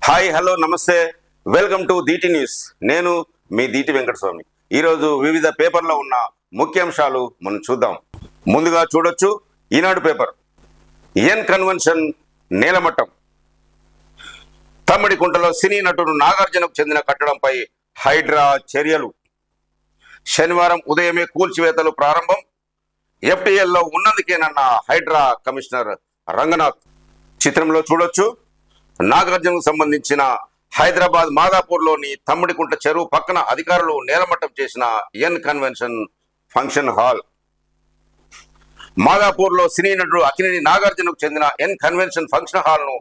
Hi hello నమస్తే welcome to Deeti news. నేను మీ దీటి వెంకటస్వామి. ఈరోజు వివిధ పేపర్లో ఉన్న ముఖ్యాంశాలు మనం చూద్దాం. ముందుగా చూడొచ్చు ఈనాడు పేపర్. ఎన్ కన్వెన్షన్ నేలమట్టం. తమ్మిడికుంటలో సినీ నటుడు నాగార్జునకు చెందిన కట్టడంపై హైడ్రా చర్యలు. శనివారం ఉదయమే కూల్చివేతలు ప్రారంభం. ఎఫ్టీఎల్లో ఉన్నందుకేనన్న హైడ్రా కమిషనర్ రంగనాథ్. చిత్రంలో చూడొచ్చు నాగార్జునకు సంబంధించిన హైదరాబాద్ మాదాపూర్లోని తమ్మిడికుంట చెరువు పక్కన అధికారులు నేలమట్టం చేసిన ఎన్ కన్వెన్షన్ ఫంక్షన్ హాల్. మాదాపూర్లో సినీ నటుడు అక్కినేని నాగార్జునకు చెందిన ఎన్ కన్వెన్షన్ ఫంక్షన్ హాల్ ను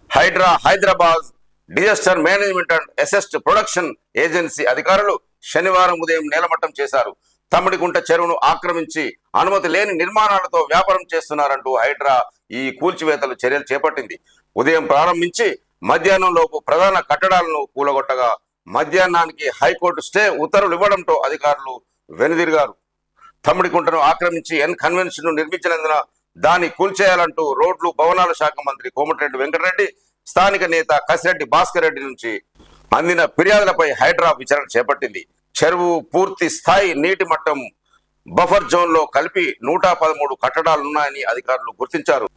HYDRAA Hyderabad disaster management and asset production agency అధికారులు శనివారం ఉదయం నేలమట్టం చేశారు. తమ్మిడికుంట చెరువును ఆక్రమించి అనుమతి లేని నిర్మాణాలతో వ్యాపారం చేస్తున్నారంటూ హైడ్రా ఈ కూల్చివేతలు చర్యలు చేపట్టింది. ఉదయం ప్రారంభించి మధ్యాహ్నం లోపు ప్రధాన కట్టడాలను కూలగొట్టగా మధ్యాహ్నానికి హైకోర్టు స్టే ఉత్తర్వులు ఇవ్వడంతో అధికారులు వెనుదిరిగారు. తమ్మిడికుంటను ఆక్రమించి ఎన్ కన్వెన్షన్ ను నిర్మించినందున దాన్ని కూల్చేయాలంటూ రోడ్లు భవనాల శాఖ మంత్రి కోమటిరెడ్డి వెంకటరెడ్డి, స్థానిక నేత కసిరెడ్డి భాస్కర్ రెడ్డి నుంచి అందిన ఫిర్యాదులపై హైడ్రా విచారణ చేపట్టింది. చెరువు పూర్తి స్థాయి నీటి మట్టం బఫర్ జోన్ లో కలిపి 113 కట్టడాలున్నాయని అధికారులు గుర్తించారు.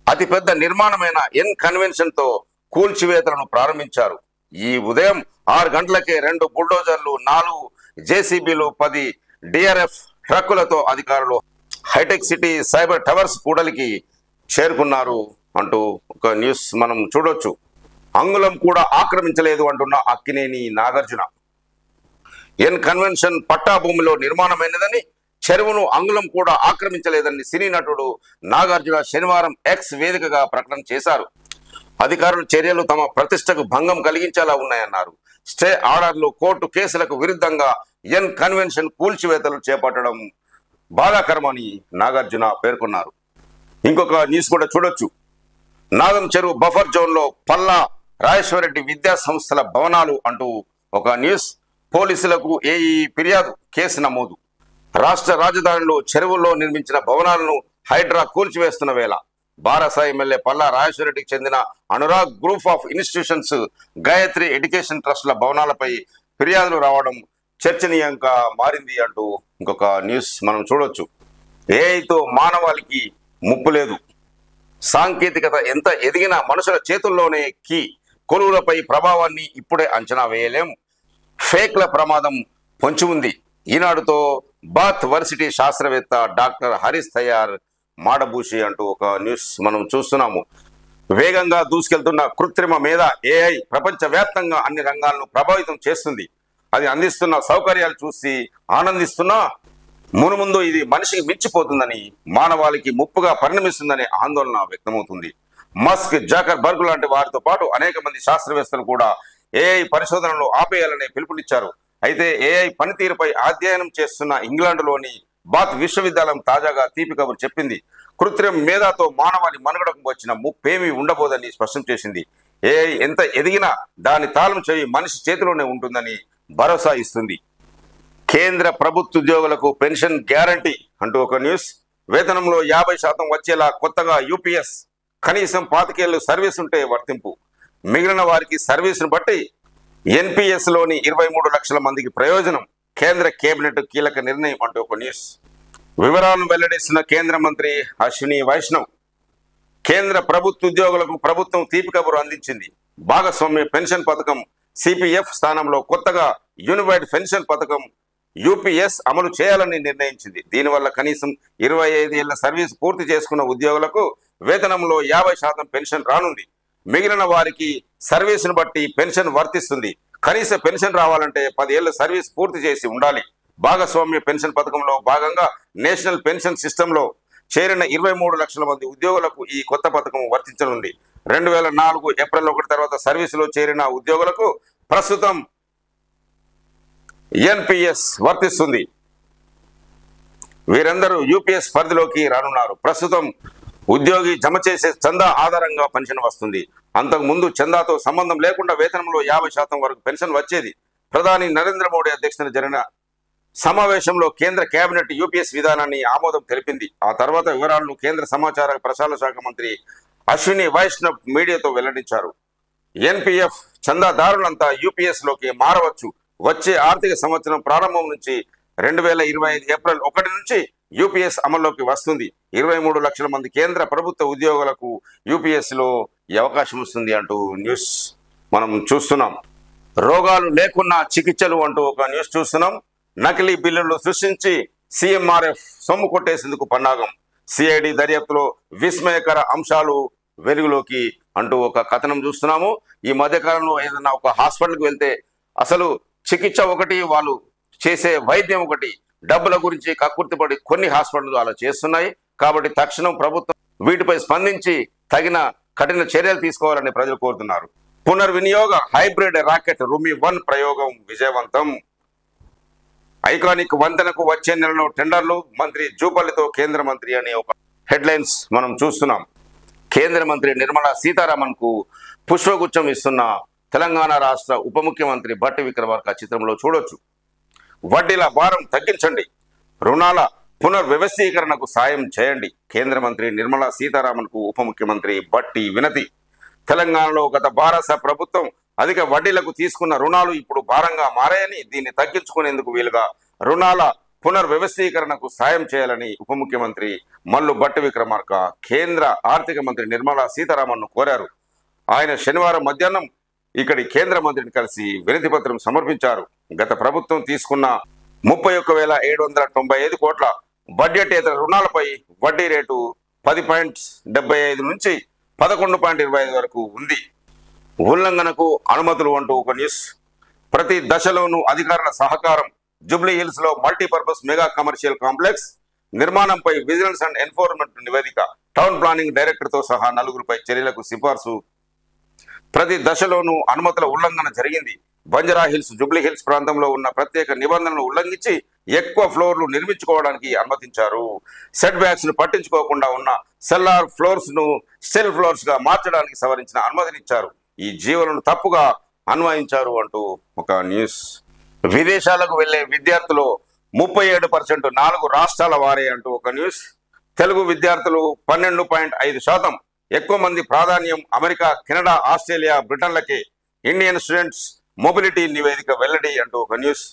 అతిపెద్ద నిర్మాణమైన ఎన్ కన్వెన్షన్ తో కూల్చివేతలను ప్రారంభించారు. ఈ ఉదయం 6 గంటలకే 2 బుల్డోజర్లు, 4 జేసీబీలు, 10 డిఆర్ఎఫ్ ట్రక్కులతో అధికారులు హైటెక్ సిటీ సైబర్ టవర్స్ కూడలికి చేరుకున్నారు అంటూ ఒక న్యూస్ మనం చూడొచ్చు. అంగుళం కూడా ఆక్రమించలేదు అంటున్న అక్కినేని నాగార్జున. ఎన్ కన్వెన్షన్ పట్టా భూమిలో నిర్మాణమైనదని, చెరువును అంగుళం కూడా ఆక్రమించలేదని సినీ నటుడు నాగార్జున శనివారం ఎక్స్ వేదికగా ప్రకటన చేశారు. అధికారుల చర్యలు తమ ప్రతిష్టకు భంగం కలిగించేలా ఉన్నాయన్నారు. స్టే ఆర్డర్లు, కోర్టు కేసులకు విరుద్ధంగా ఎన్ కన్వెన్షన్ కూల్చివేతలు చేపట్టడం బాధాకరమని నాగార్జున పేర్కొన్నారు. ఇంకొక న్యూస్ కూడా చూడొచ్చు. నాగం చెరువు బఫర్ జోన్ లో పల్లా రాజేశ్వరరెడ్డి విద్యా సంస్థల భవనాలు అంటూ ఒక న్యూస్. పోలీసులకు ఏఈ ఫిర్యాదు, కేసు నమోదు. రాష్ట్ర రాజధానిలో చెరువుల్లో నిర్మించిన భవనాలను హైడ్రా కూల్చివేస్తున్న వేళ బారాస ఎమ్మెల్యే పల్లా రాజేశ్వరరెడ్డికి చెందిన Anurag group of institutions, Gayatri education ట్రస్ట్ల భవనాలపై ఫిర్యాదులు రావడం చర్చనీయంగా మారింది అంటూ ఇంకొక న్యూస్ మనం చూడొచ్చు. ఏఐతో మానవాళికి ముప్పు లేదు. సాంకేతికత ఎంత ఎదిగినా మనుషుల చేతుల్లోనే కీ. కొలువులపై ప్రభావాన్ని ఇప్పుడే అంచనా వేయలేం. ఫేక్ల ప్రమాదం పొంచి ఉంది. ఈనాడుతో బాత్ వర్సిటీ శాస్త్రవేత్త డాక్టర్ హరీష్ తయార్ మాడబూషి అంటూ ఒక న్యూస్ మనం చూస్తున్నాము. వేగంగా దూసుకెళ్తున్న కృత్రిమ మేధ ఏఐ ప్రపంచవ్యాప్తంగా అన్ని రంగాలను ప్రభావితం చేస్తుంది. అది అందిస్తున్న సౌకర్యాలు చూసి ఆనందిస్తున్నా మునుముందు ఇది మనిషికి మించిపోతుందని, మానవాళికి ముప్పుగా పరిణమిస్తుందనే ఆందోళన వ్యక్తమవుతుంది. మస్క్, జాకర్ బర్గ్ లాంటి వారితో పాటు అనేక మంది శాస్త్రవేత్తలు కూడా ఏఐ పరిశోధనలు ఆపేయాలనే పిలుపునిచ్చారు. అయితే ఏఐ పనితీరుపై అధ్యయనం చేస్తున్న ఇంగ్లాండ్లోని బాత్ విశ్వవిద్యాలయం తాజాగా తీపి కబురు చెప్పింది. కృత్రిమ మేధాతో మానవాళి మనుగడకు వచ్చిన ముప్పేమీ ఉండబోదని స్పష్టం చేసింది. ఏఐ ఎంత ఎదిగినా దాని తాళం చేయి మనిషి చేతిలోనే ఉంటుందని భరోసా ఇస్తుంది. కేంద్ర ప్రభుత్వ ఉద్యోగులకు పెన్షన్ గ్యారంటీ అంటూ ఒక న్యూస్. వేతనంలో 50% వచ్చేలా కొత్తగా యూపీఎస్ కనీసం 25 ఏళ్లు సర్వీస్ ఉంటే వర్తింపు. మిగిలిన వారికి సర్వీసును బట్టి ఎన్పిఎస్ లోని 23 లక్షల మందికి ప్రయోజనం. కేంద్ర కేబినెట్ కీలక నిర్ణయం అంటూ ఒక న్యూస్. వివరాలను వెల్లడిస్తున్న కేంద్ర మంత్రి అశ్విని వైష్ణవ్. కేంద్ర ప్రభుత్వ ఉద్యోగులకు ప్రభుత్వం తీపి కబురు అందించింది. భాగస్వామ్య పెన్షన్ పథకం సిపిఎఫ్ స్థానంలో కొత్తగా యూనిఫైడ్ పెన్షన్ పథకం యూపీఎస్ అమలు చేయాలని నిర్ణయించింది. దీనివల్ల కనీసం 25 ఏళ్ల సర్వీస్ పూర్తి చేసుకున్న ఉద్యోగులకు వేతనంలో 50% పెన్షన్ రానుంది. మిగిలిన వారికి సర్వీసును బట్టి పెన్షన్ వర్తిస్తుంది. కనీస పెన్షన్ రావాలంటే 10 ఏళ్ల సర్వీస్ పూర్తి చేసి ఉండాలి. భాగస్వామ్య పెన్షన్ పథకంలో భాగంగా నేషనల్ పెన్షన్ సిస్టంలో చేరిన 23 లక్షల మంది ఉద్యోగులకు ఈ కొత్త పథకం వర్తించనుంది. 2004 ఏప్రిల్ 1 తర్వాత సర్వీసులో చేరిన ఉద్యోగులకు ప్రస్తుతం ఎన్పిఎస్ వర్తిస్తుంది. వీరందరూ యూపీఎస్ పరిధిలోకి రానున్నారు. ప్రస్తుతం ఉద్యోగి జమ చేసే చందా ఆధారంగా పెన్షన్ వస్తుంది. అంతకు ముందు చందాతో సంబంధం లేకుండా వేతనంలో 50% వరకు పెన్షన్ వచ్చేది. ప్రధాని నరేంద్ర మోడీ అధ్యక్షతన జరిగిన సమావేశంలో కేంద్ర కేబినెట్ యూపీఎస్ విధానాన్ని ఆమోదం తెలిపింది. ఆ తర్వాత వివరాలను కేంద్ర సమాచార ప్రసార శాఖ మంత్రి అశ్విని వైష్ణవ్ మీడియాతో వెల్లడించారు. ఎన్పిఎఫ్ చందాదారులంతా యూపీఎస్లోకి మారవచ్చు. వచ్చే ఆర్థిక సంవత్సరం ప్రారంభం నుంచి 2025 ఏప్రిల్ 1 నుంచి యూపీఎస్ అమల్లోకి వస్తుంది. 23 లక్షల మంది కేంద్ర ప్రభుత్వ ఉద్యోగులకు యూపీఎస్లో ఈ అవకాశం వస్తుంది అంటూ న్యూస్ మనం చూస్తున్నాం. రోగాలు లేకున్నా చికిత్సలు అంటూ ఒక న్యూస్ చూస్తున్నాం. నకిలీ బిల్లులు సృష్టించి సీఎంఆర్ఎఫ్ సొమ్ము కొట్టేసేందుకు పన్నాగం. సిఐడి దర్యాప్తులో విస్మయకర అంశాలు వెలుగులోకి అంటూ ఒక కథనం చూస్తున్నాము. ఈ మధ్యకాలంలో ఏదైనా ఒక హాస్పిటల్కి వెళ్తే అసలు చికిత్స ఒకటి, వాళ్ళు చేసే వైద్యం ఒకటి, డబ్బుల గురించి కక్కుర్తిపడి కొన్ని హాస్పిటల్ అలా చేస్తున్నాయి. కాబట్టి తక్షణం ప్రభుత్వం వీటిపై స్పందించి తగిన కఠిన చర్యలు తీసుకోవాలని ప్రజలు కోరుతున్నారు. పునర్వినియోగ హైబ్రిడ్ రాకెట్ రుమి-1 ప్రయోగం విజయవంతం. ఐకానిక్ వంతెనకు వచ్చే నెలలో టెండర్లు, మంత్రి జూపల్లితో కేంద్ర మంత్రి అనే ఒక హెడ్లైన్స్ మనం చూస్తున్నాం. కేంద్ర మంత్రి నిర్మలా సీతారామన్ కు పుష్పగుచ్చం ఇస్తున్న తెలంగాణ రాష్ట్ర ఉప ముఖ్యమంత్రి భట్టి విక్రమార్క చిత్రంలో చూడొచ్చు. వడ్డీల భారం తగ్గించండి, రుణాల పునర్వ్యవస్థీకరణకు సాయం చేయండి. కేంద్ర మంత్రి నిర్మలా సీతారామన్ కు ఉప ముఖ్యమంత్రి భట్టి వినతి. తెలంగాణలో గత భారత ప్రభుత్వం అధిక వడ్డీలకు తీసుకున్న రుణాలు ఇప్పుడు భారంగా మారాయని, దీన్ని తగ్గించుకునేందుకు వీలుగా రుణాల పునర్వ్యవస్థీకరణకు సాయం చేయాలని ఉప ముఖ్యమంత్రి మల్లు భట్టి విక్రమార్క కేంద్ర ఆర్థిక మంత్రి నిర్మలా సీతారామన్ ను కోరారు. ఆయన శనివారం మధ్యాహ్నం ఇక్కడి కేంద్ర మంత్రిని కలిసి వినతి పత్రం సమర్పించారు. గత ప్రభుత్వం తీసుకున్న 31,795 కోట్ల బడ్జెటేతర రుణాలపై వడ్డీ రేటు 10.75 నుంచి 11.25 వరకు ఉంది. ఉల్లంఘనకు అనుమతులు అంటూ ఒక న్యూస్. ప్రతి దశలోనూ అధికారుల సహకారం. జూబ్లీ హిల్స్ లో మల్టీపర్పస్ మెగా కమర్షియల్ కాంప్లెక్స్ నిర్మాణంపై విజిలెన్స్ అండ్ ఎన్ఫోర్స్మెంట్ నివేదిక. టౌన్ ప్లానింగ్ డైరెక్టర్ తో సహా 4గురిపై చర్యలకు సిఫార్సు. ప్రతి దశలోనూ అనుమతుల ఉల్లంఘన జరిగింది. బంజారా హిల్స్, జూబ్లీ హిల్స్ ప్రాంతంలో ఉన్న ప్రత్యేక నిబంధనలను ఉల్లంఘించి ఎక్కువ ఫ్లోర్లు నిర్మించుకోవడానికి అనుమతించారు. సెట్ బ్యాక్స్ ను పట్టించుకోకుండా ఉన్న సెల్లార్ ఫ్లోర్స్ ను సెల్ ఫ్లోర్స్ గా మార్చడానికి సవరించిన అనుమతినిచ్చారు. ఈ జీవోలను తప్పుగా అన్వయించారు అంటూ ఒక న్యూస్. విదేశాలకు వెళ్లే విద్యార్థులు 37% 4 రాష్ట్రాల వారే అంటూ ఒక న్యూస్. తెలుగు విద్యార్థులు 12.5% ఎక్కువ మంది ప్రాధాన్యం అమెరికా, కెనడా, ఆస్ట్రేలియా, బ్రిటన్లకే. ఇండియన్ స్టూడెంట్స్ మొబిలిటీ నివేదిక వెల్లడి అంటూ ఒక న్యూస్.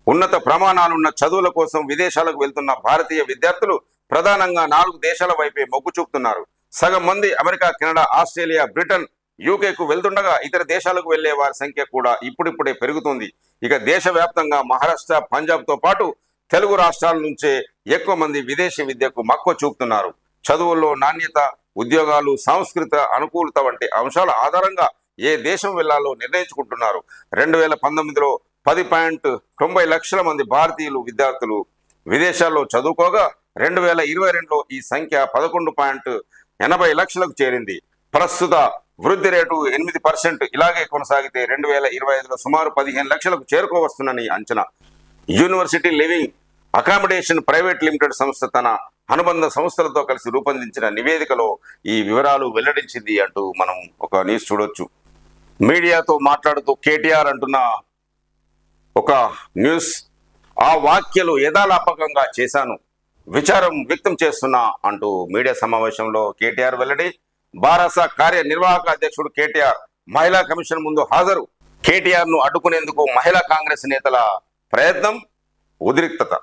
ఉన్నత ప్రమాణాలున్న చదువుల కోసం విదేశాలకు వెళ్తున్న భారతీయ విద్యార్థులు ప్రధానంగా 4 దేశాల వైపే మొగ్గు చూపుతున్నారు. సగం మంది అమెరికా, కెనడా, ఆస్ట్రేలియా, బ్రిటన్, యూకేకు వెళ్తుండగా ఇతర దేశాలకు వెళ్లే వారి సంఖ్య కూడా ఇప్పుడిప్పుడే పెరుగుతుంది. ఇక దేశవ్యాప్తంగా మహారాష్ట్ర, పంజాబ్ తో పాటు తెలుగు రాష్ట్రాల నుంచే ఎక్కువ మంది విదేశీ విద్యకు మక్కువ చూపుతున్నారు. చదువుల్లో నాణ్యత, ఉద్యోగాలు, సాంస్కృతిక అనుకూలత వంటి అంశాల ఆధారంగా ఏ దేశం వెళ్లాలో నిర్ణయించుకుంటున్నారు. 2019లో 10.90 లక్షల మంది భారతీయులు విద్యార్థులు విదేశాల్లో చదువుకోగా 2022లో ఈ సంఖ్య 11.80 లక్షలకు చేరింది. ప్రస్తుత వృద్ధి రేటు 8%. ఇలాగే కొనసాగితే 2025లో సుమారు 15 లక్షలకు చేరుకోవస్తుందని అంచనా. University living accommodation private limited సంస్థ తన అనుబంధ సంస్థలతో కలిసి రూపొందించిన నివేదికలో ఈ వివరాలు వెల్లడించింది అంటూ మనం ఒక న్యూస్ చూడొచ్చు. మీడియాతో మాట్లాడుతూ కేటీఆర్ అంటున్న ఒక న్యూస్. ఆ వ్యాఖ్యలు యథాలాపకంగా చేశాను, విచారం వ్యక్తం చేస్తున్నా అంటూ మీడియా సమావేశంలో కేటీఆర్ వెల్లడి. బారాస కార్యనిర్వాహక అధ్యక్షుడు కేటీఆర్ మహిళా కమిషన్ ముందు హాజరు. కేటీఆర్ ను అడ్డుకునేందుకు మహిళా కాంగ్రెస్ నేతల ప్రయత్నం, ఉద్రిక్తత.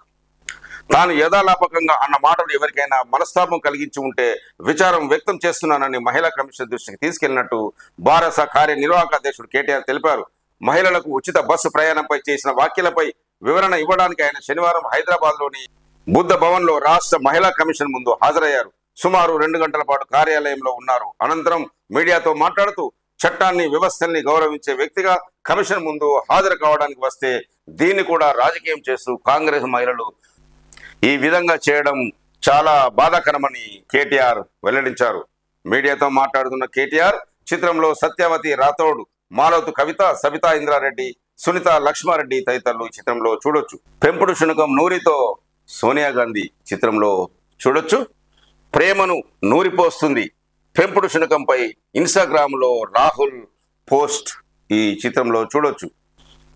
తాను యథాలాపకంగా అన్న మాటలు ఎవరికైనా మనస్తాపం కలిగించి ఉంటే విచారం వ్యక్తం చేస్తున్నానని మహిళా కమిషన్ దృష్టికి తీసుకెళ్లినట్టు బారాస కార్యనిర్వాహక అధ్యక్షుడు కేటీఆర్ తెలిపారు. మహిళలకు ఉచిత బస్సు ప్రయాణంపై చేసిన వ్యాఖ్యలపై వివరణ ఇవ్వడానికి ఆయన శనివారం హైదరాబాద్ లోని బుద్ధ భవన్ లో రాష్ట్ర మహిళా కమిషన్ ముందు హాజరయ్యారు. సుమారు 2 గంటల పాటు కార్యాలయంలో ఉన్నారు. అనంతరం మీడియాతో మాట్లాడుతూ చట్టాన్ని, వ్యవస్థల్ని గౌరవించే వ్యక్తిగా కమిషన్ ముందు హాజరు కావడానికి వస్తే దీన్ని కూడా రాజకీయం చేస్తూ కాంగ్రెస్ మహిళలు ఈ విధంగా చేయడం చాలా బాధాకరమని కేటీఆర్ వెల్లడించారు. మీడియాతో మాట్లాడుతున్న కేటీఆర్ చిత్రంలో సత్యవతి రాథోడ్, మాలవతు కవిత, సబితా ఇంద్రారెడ్డి, సునీత లక్ష్మారెడ్డి తదితరులు ఈ చిత్రంలో చూడొచ్చు. పెంపుడు శునకం నూరితో సోనియా గాంధీ చిత్రంలో చూడొచ్చు. ప్రేమను నూరిపోస్తుంది పెంపుడు శునకంపై ఇన్స్టాగ్రామ్ లో రాహుల్ పోస్ట్ ఈ చిత్రంలో చూడొచ్చు.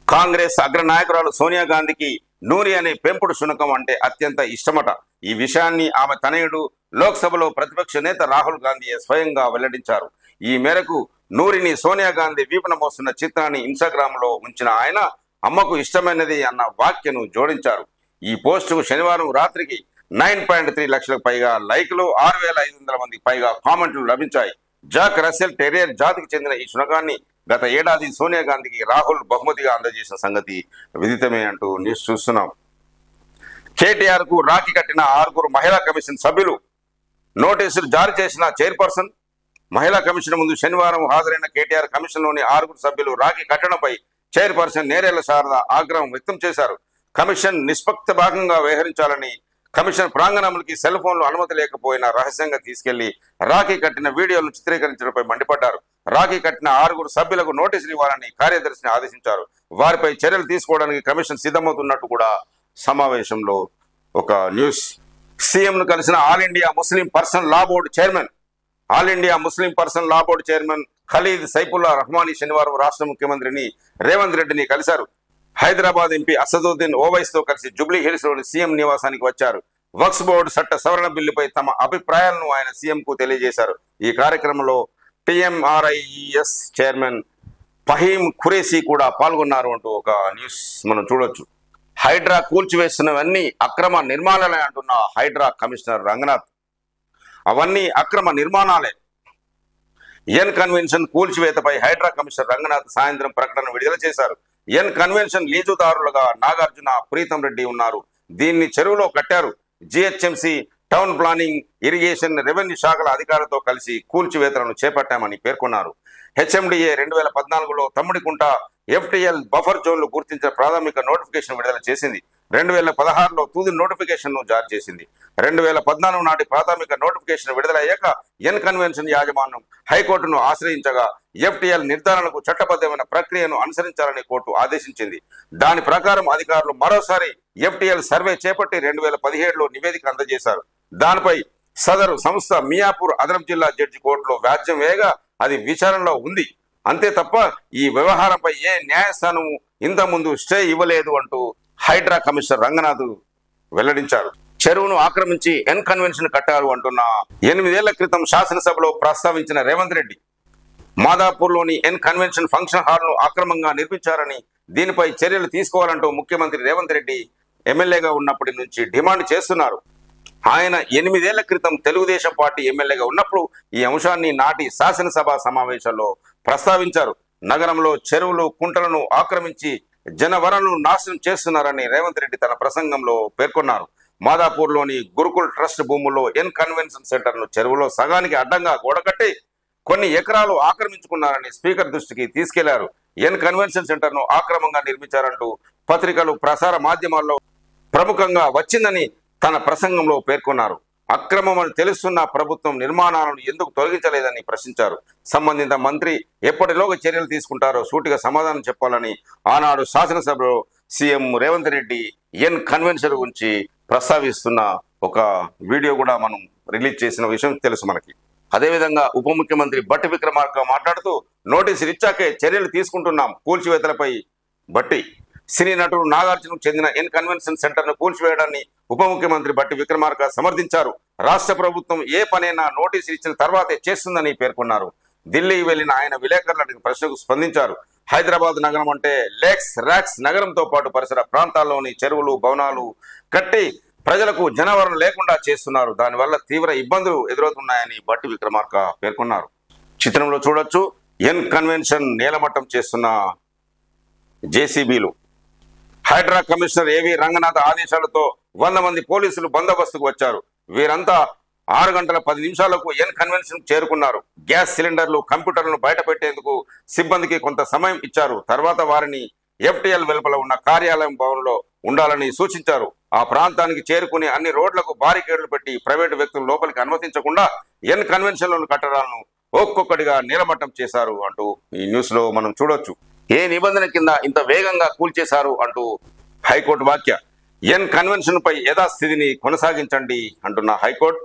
కాంగ్రెస్ అగ్రనాయకురాలు సోనియా గాంధీకి నూరి అనే పెంపుడు శునకం అంటే అత్యంత ఇష్టమట. ఈ విషయాన్ని ఆమె తనయుడు లోక్సభలో ప్రతిపక్ష నేత రాహుల్ గాంధీ స్వయంగా వెల్లడించారు. ఈ మేరకు నూరిని సోనియా గాంధీ వీపున మోస్తున్న చిత్రాన్ని ఇన్స్టాగ్రామ్ లో ఉంచిన ఆయన అమ్మకు ఇష్టమైనది అన్న వాక్యను జోడించారు. ఈ పోస్టుకు శనివారం రాత్రికి 9.3 లక్షలకు పైగా లైక్లు, 6,500 మందికి పైగా కామెంట్లు లభించాయి. జాక్ రసెల్ టెరియర్ జాతికి చెందిన ఈ శునకాన్ని గత ఏడాది సోనియా గాంధీకి రాహుల్ బహుమతిగా అందజేసిన సంగతి విదితమే అంటూ న్యూస్ చూస్తున్నాం. కేటీఆర్ కు రాఖీ కట్టిన 6 మహిళా కమిషన్ సభ్యులు నోటీసులు జారీ చేసిన చైర్పర్సన్. మహిళా కమిషన్ ముందు శనివారం హాజరైన కేటీఆర్ కమిషన్లోని 6 సభ్యులు రాఖీ కట్టడంపై చైర్పర్సన్ నేరేళ్ల శారద ఆగ్రహం వ్యక్తం చేశారు. కమిషన్ నిష్పక్షపాతంగా వ్యవహరించాలని, కమిషన్ ప్రాంగణంలోకి సెల్ ఫోన్లు అనుమతి లేకపోయినా రహస్యంగా తీసుకెళ్లి రాఖీ కట్టిన వీడియోలను చిత్రీకరించడంపై మండిపడ్డారు. రాఖీ కట్టిన 6 సభ్యులకు నోటీసులు ఇవ్వాలని కార్యదర్శిని ఆదేశించారు. వారిపై చర్యలు తీసుకోవడానికి కమిషన్ సిద్ధమవుతున్నట్టు కూడా సమావేశంలో ఒక న్యూస్. సీఎంను కలిసిన all India Muslim personal law board chairman. All India Muslim personal law board chairman Khalid Saifullah Rahmani శనివారం రాష్ట్ర ముఖ్యమంత్రిని రేవంత్ రెడ్డిని కలిశారు. హైదరాబాద్ ఎంపీ అసదుద్దీన్ ఓవైస్ తో కలిసి జూబ్లీ హిల్స్ లోని సీఎం నివాసానికి వచ్చారు. వక్ఫ్ బోర్డు చట్ట సవరణ బిల్లుపై తమ అభిప్రాయాలను ఆయన సీఎం కు తెలియజేశారు. ఈ కార్యక్రమంలో టీఎంఆర్ఐఈఎస్ చైర్మన్ ఫహీం ఖురేషీ కూడా పాల్గొన్నారు అంటూ ఒక న్యూస్ మనం చూడొచ్చు. హైడ్రా కూల్చివేస్తున్నవన్నీ అక్రమ నిర్మాణాలే అంటున్న హైడ్రా కమిషనర్ రంగనాథ్. అవన్నీ అక్రమ నిర్మాణాలే. ఎన్ కన్వెన్షన్ కూల్చివేతపై హైడ్రా కమిషనర్ రంగనాథ్ సాయంత్రం ప్రకటన విడుదల చేశారు. ఎన్ కన్వెన్షన్ లీజుదారులుగా నాగార్జున, ప్రీతం రెడ్డి ఉన్నారు. దీన్ని చెరువులో కట్టారు. GHMC, town planning, irrigation, revenue శాఖల అధికారులతో కలిసి కూల్చివేతలను చేపట్టామని పేర్కొన్నారు. హెచ్ఎండిఏ 2014లో తమ్ముడికుంట ఎఫ్టీఎల్ బఫర్ జోన్లు గుర్తించిన ప్రాథమిక నోటిఫికేషన్ విడుదల చేసింది. 2016లో తుది నోటిఫికేషన్ ను జారీ చేసింది. 2014 నాటి ప్రాథమిక నోటిఫికేషన్ విడుదలయ్యాక ఎన్ కన్వెన్షన్ యాజమాన్యం హైకోర్టును ఆశ్రయించగా ఎఫ్టీఎల్ నిర్ధారణకు చట్టబద్ధమైన ప్రక్రియను అనుసరించాలని కోర్టు ఆదేశించింది. దాని ప్రకారం అధికారులు మరోసారి ఎఫ్టీఎల్ సర్వే చేపట్టి 2017లో నివేదిక అందజేశారు. దానిపై సదరు సంస్థ మియాపూర్ అదనపు జిల్లా జడ్జి కోర్టులో వ్యాజ్యం వేయగా అది విచారణలో ఉంది. అంతే తప్ప ఈ వ్యవహారంపై ఏ న్యాయస్థానం ఇంతకుముందు స్టే ఇవ్వలేదు అంటూ హైడ్రా కమిషనర్ రంగనాథ్ వెల్లడించారు. చెరువును ఆక్రమించి ఎన్ కన్వెన్షన్ కట్టారు అంటున్న 8 ఏళ్ల క్రితం శాసనసభలో ప్రస్తావించిన రేవంత్ రెడ్డి మాదాపూర్లోని ఎన్ కన్వెన్షన్ ఫంక్షన్ హాల్ ను అక్రమంగా నిర్మించారని, దీనిపై చర్యలు తీసుకోవాలంటూ ముఖ్యమంత్రి రేవంత్ రెడ్డి ఎమ్మెల్యేగా ఉన్నప్పటి నుంచి డిమాండ్ చేస్తున్నారు. ఆయన 8 ఏళ్ల క్రితం తెలుగుదేశం పార్టీ ఎమ్మెల్యేగా ఉన్నప్పుడు ఈ అంశాన్ని నాటి శాసనసభ సమావేశాల్లో ప్రస్తావించారు. నగరంలో చెరువులు, కుంటలను ఆక్రమించి జనవనరులను నాశనం చేస్తున్నారని రేవంత్ రెడ్డి తన ప్రసంగంలో పేర్కొన్నారు. మాదాపూర్లోని గురుకుల్ ట్రస్ట్ భూముల్లో ఎన్ కన్వెన్షన్ సెంటర్ను చెరువులో సగానికి అడ్డంగా గోడకట్టి కొన్ని ఎకరాలు ఆక్రమించుకున్నారని స్పీకర్ దృష్టికి తీసుకెళ్లారు. ఎన్ కన్వెన్షన్ సెంటర్ను ఆక్రమంగా నిర్మించారంటూ పత్రికలు, ప్రసార మాధ్యమాల్లో ప్రముఖంగా వచ్చిందని తన ప్రసంగంలో పేర్కొన్నారు. అక్రమమని తెలుస్తున్న ప్రభుత్వం నిర్మాణాలను ఎందుకు తొలగించలేదని ప్రశ్నించారు. సంబంధిత మంత్రి ఎప్పటిలోగా చర్యలు తీసుకుంటారో సూటిగా సమాధానం చెప్పాలని ఆనాడు శాసనసభలో CM Revanth Reddy N convention గురించి ప్రస్తావిస్తున్న ఒక వీడియో కూడా మనం రిలీజ్ చేసిన విషయం తెలుసు మనకి. అదేవిధంగా ఉప ముఖ్యమంత్రి బట్టి విక్రమార్క మాట్లాడుతూ నోటీసులు ఇచ్చాకే చర్యలు తీసుకుంటున్నాం కూల్చివేతలపై. బట్టి సినీ నటుడు నాగార్జునకు చెందిన ఎన్ కన్వెన్షన్ సెంటర్ ను కూల్చివేయడాన్ని ఉప ముఖ్యమంత్రి బట్టి విక్రమార్క సమర్థించారు. రాష్ట్ర ప్రభుత్వం ఏ పనైనా నోటీసులు ఇచ్చిన తర్వాతే చేస్తుందని పేర్కొన్నారు. ఢిల్లీ వెళ్లిన ఆయన విలేకరుల ప్రశ్నకు స్పందించారు. హైదరాబాద్ నగరం అంటే లేక్స్, రాక్స్ నగరంతో పాటు పరిసర ప్రాంతాల్లోని చెరువులు, భవనాలు కట్టి ప్రజలకు జనవరం లేకుండా చేస్తున్నారు. దానివల్ల తీవ్ర ఇబ్బందులు ఎదురవుతున్నాయని బట్టి విక్రమార్క పేర్కొన్నారు. చిత్రంలో చూడొచ్చు ఎన్ కన్వెన్షన్ నేలమట్టం చేస్తున్న జేసీబీలు. హైడ్రా కమిషనర్ ఏవి రంగనాథ్ ఆదేశాలతో 100 మంది పోలీసులు బందోబస్తుకు వచ్చారు. వీరంతా 6 గంటల 10 నిమిషాలకు ఎన్ కన్వెన్షన్ చేరుకున్నారు. గ్యాస్ సిలిండర్లు, కంప్యూటర్లను బయట పెట్టేందుకు సిబ్బందికి కొంత సమయం ఇచ్చారు. తర్వాత వారిని ఎఫ్టీఎల్ వెలుపల ఉన్న కార్యాలయం భవనంలో ఉండాలని సూచించారు. ఆ ప్రాంతానికి చేరుకుని అన్ని రోడ్లకు బారికేడ్లు పెట్టి ప్రైవేటు వ్యక్తులు లోపలికి అనుమతించకుండా ఎన్ కన్వెన్షన్లోని కట్టడాలను ఒక్కొక్కటిగా నీలమట్టం చేశారు అంటూ ఈ న్యూస్ లో మనం చూడొచ్చు. ఏ నిబంధన కింద ఇంత వేగంగా కూల్చేశారు అంటూ హైకోర్టు వ్యాఖ్య. ఎన్ కన్వెన్షన్ పై యథాస్థితిని కొనసాగించండి అంటున్న హైకోర్టు.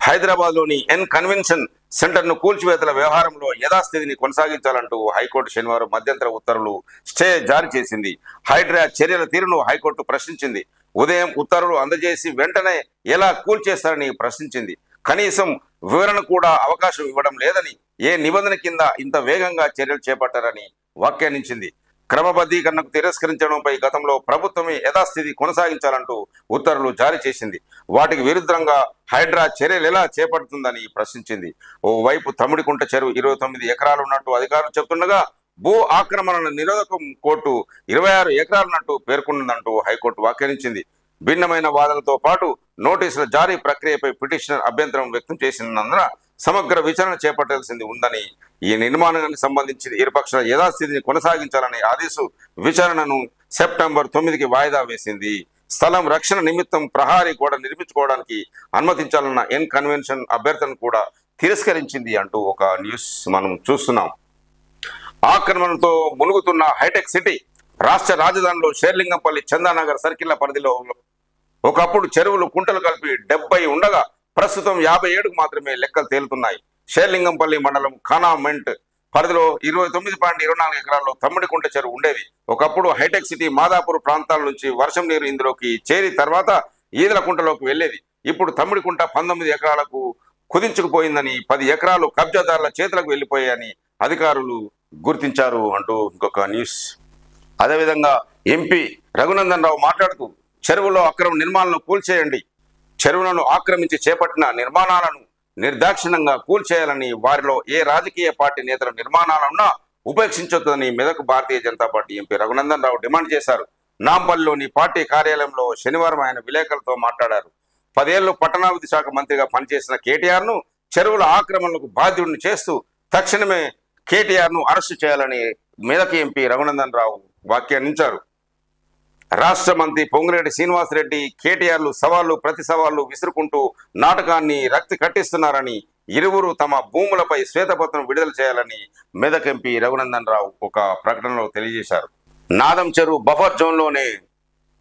హైదరాబాద్ లోని ఎన్ కన్వెన్షన్ సెంటర్ ను కూల్చివేతల వ్యవహారంలో యథాస్థితిని కొనసాగించాలంటూ హైకోర్టు శనివారం మధ్యంతర ఉత్తర్వులు స్టే జారీ చేసింది. హైడ్రా చర్యల తీరును హైకోర్టు ప్రశ్నించింది. ఉదయం ఉత్తర్వులు అందజేసి వెంటనే ఎలా కూల్చేస్తారని ప్రశ్నించింది. కనీసం వివరణ కూడా అవకాశం ఇవ్వడం లేదని, ఏ నిబంధన కింద ఇంత వేగంగా చర్యలు చేపట్టారని వ్యాఖ్యానించింది. క్రమబద్ధీకరణకు తిరస్కరించడంపై గతంలో ప్రభుత్వమే యథాస్థితి కొనసాగించాలంటూ ఉత్తర్వులు జారీ చేసింది. వాటికి విరుద్ధంగా హైడ్రా చర్యలు ఎలా చేపడుతుందని ప్రశ్నించింది. ఓవైపు తమ్మిడికుంట చెరువు 29 ఎకరాలు ఉన్నట్టు అధికారులు చెబుతుండగా, భూ ఆక్రమణల నిరోధకం కోర్టు 26 ఎకరాలున్నట్టు పేర్కొన్నదంటూ హైకోర్టు వ్యాఖ్యానించింది. భిన్నమైన వాదనలతో పాటు నోటీసుల జారీ ప్రక్రియపై పిటిషనర్ అభ్యంతరం వ్యక్తం చేసినందున సమగ్ర విచారణ చేపట్టాల్సింది ఉందని, ఈ నిర్మాణానికి సంబంధించి ఇరుపక్షాల యథాస్థితిని కొనసాగించాలనే ఆదేశ విచారణను సెప్టెంబర్ 9కి వాయిదా వేసింది. స్థలం రక్షణ నిమిత్తం ప్రహారీ గోడ నిర్మించుకోవడానికి అనుమతించాలన్న ఎన్ కన్వెన్షన్ అభ్యర్థనను కూడా తిరస్కరించింది అంటూ ఒక న్యూస్ మనం చూస్తున్నాం. ఆక్రమణతో మునుగుతున్న హైటెక్ సిటీ. రాష్ట్ర రాజధానిలో షేర్లింగంపల్లి చందానగర్ సర్కిళ్ల పరిధిలో ఒకప్పుడు చెరువులు కుంటలు కలిపి 70 ఉండగా ప్రస్తుతం 57కు మాత్రమే లెక్కలు తేలుతున్నాయి. షేర్లింగంపల్లి మండలం ఖానామెంట్ పరిధిలో 29.24 ఎకరాల్లో తమ్మిడికుంట చెరువు ఉండేది. ఒకప్పుడు హైటెక్ సిటీ మాదాపూర్ ప్రాంతాల నుంచి వర్షం నీరు ఇందులోకి చేరి తర్వాత ఈదలకుంటలోకి వెళ్లేది. ఇప్పుడు తమ్మిడికుంట 19 ఎకరాలకు కుదించుకుపోయిందని, 10 ఎకరాలు కబ్జాదారుల చేతులకు వెళ్లిపోయాయని అధికారులు గుర్తించారు అంటూ ఇంకొక న్యూస్. అదేవిధంగా ఎంపీ రఘునందన్ రావు మాట్లాడుతూ, చెరువులో అక్రమ నిర్మాణాలను కూల్చేయండి, చెరువులను ఆక్రమించి చేపట్టిన నిర్మాణాలను నిర్దాక్షిణ్యంగా కూల్చేయాలని, వారిలో ఏ రాజకీయ పార్టీ నేతల నిర్మాణాలన్నా ఉపేక్షించొద్దని Medak Bharatiya Janata party MP Raghunandan Rao demand చేశారు. నాంపల్లిలోని పార్టీ కార్యాలయంలో శనివారం ఆయన విలేకరులతో మాట్లాడారు. 10 ఏళ్లు పట్టణాభివృద్ధి శాఖ మంత్రిగా పనిచేసిన కేటీఆర్ ను చెరువుల ఆక్రమణలకు బాధ్యుడిని చేస్తూ తక్షణమే కేటీఆర్ ను అరెస్టు చేయాలని మెదక్ ఎంపీ రఘునందన్ రావు వ్యాఖ్యానించారు. రాష్ట్ర మంత్రి పొంగిరెడ్డి శ్రీనివాసరెడ్డి కేటీఆర్లు సవాళ్లు ప్రతి సవాళ్లు విసురుకుంటూ నాటకాన్ని రక్తి కట్టిస్తున్నారని, ఇరువురు తమ భూములపై శ్వేతపత్రం విడుదల చేయాలని మెదక్ ఎంపీ రఘునందన్ రావు ఒక ప్రకటనలో తెలియజేశారు. నాదం చెరువు బఫర్ జోన్లోనే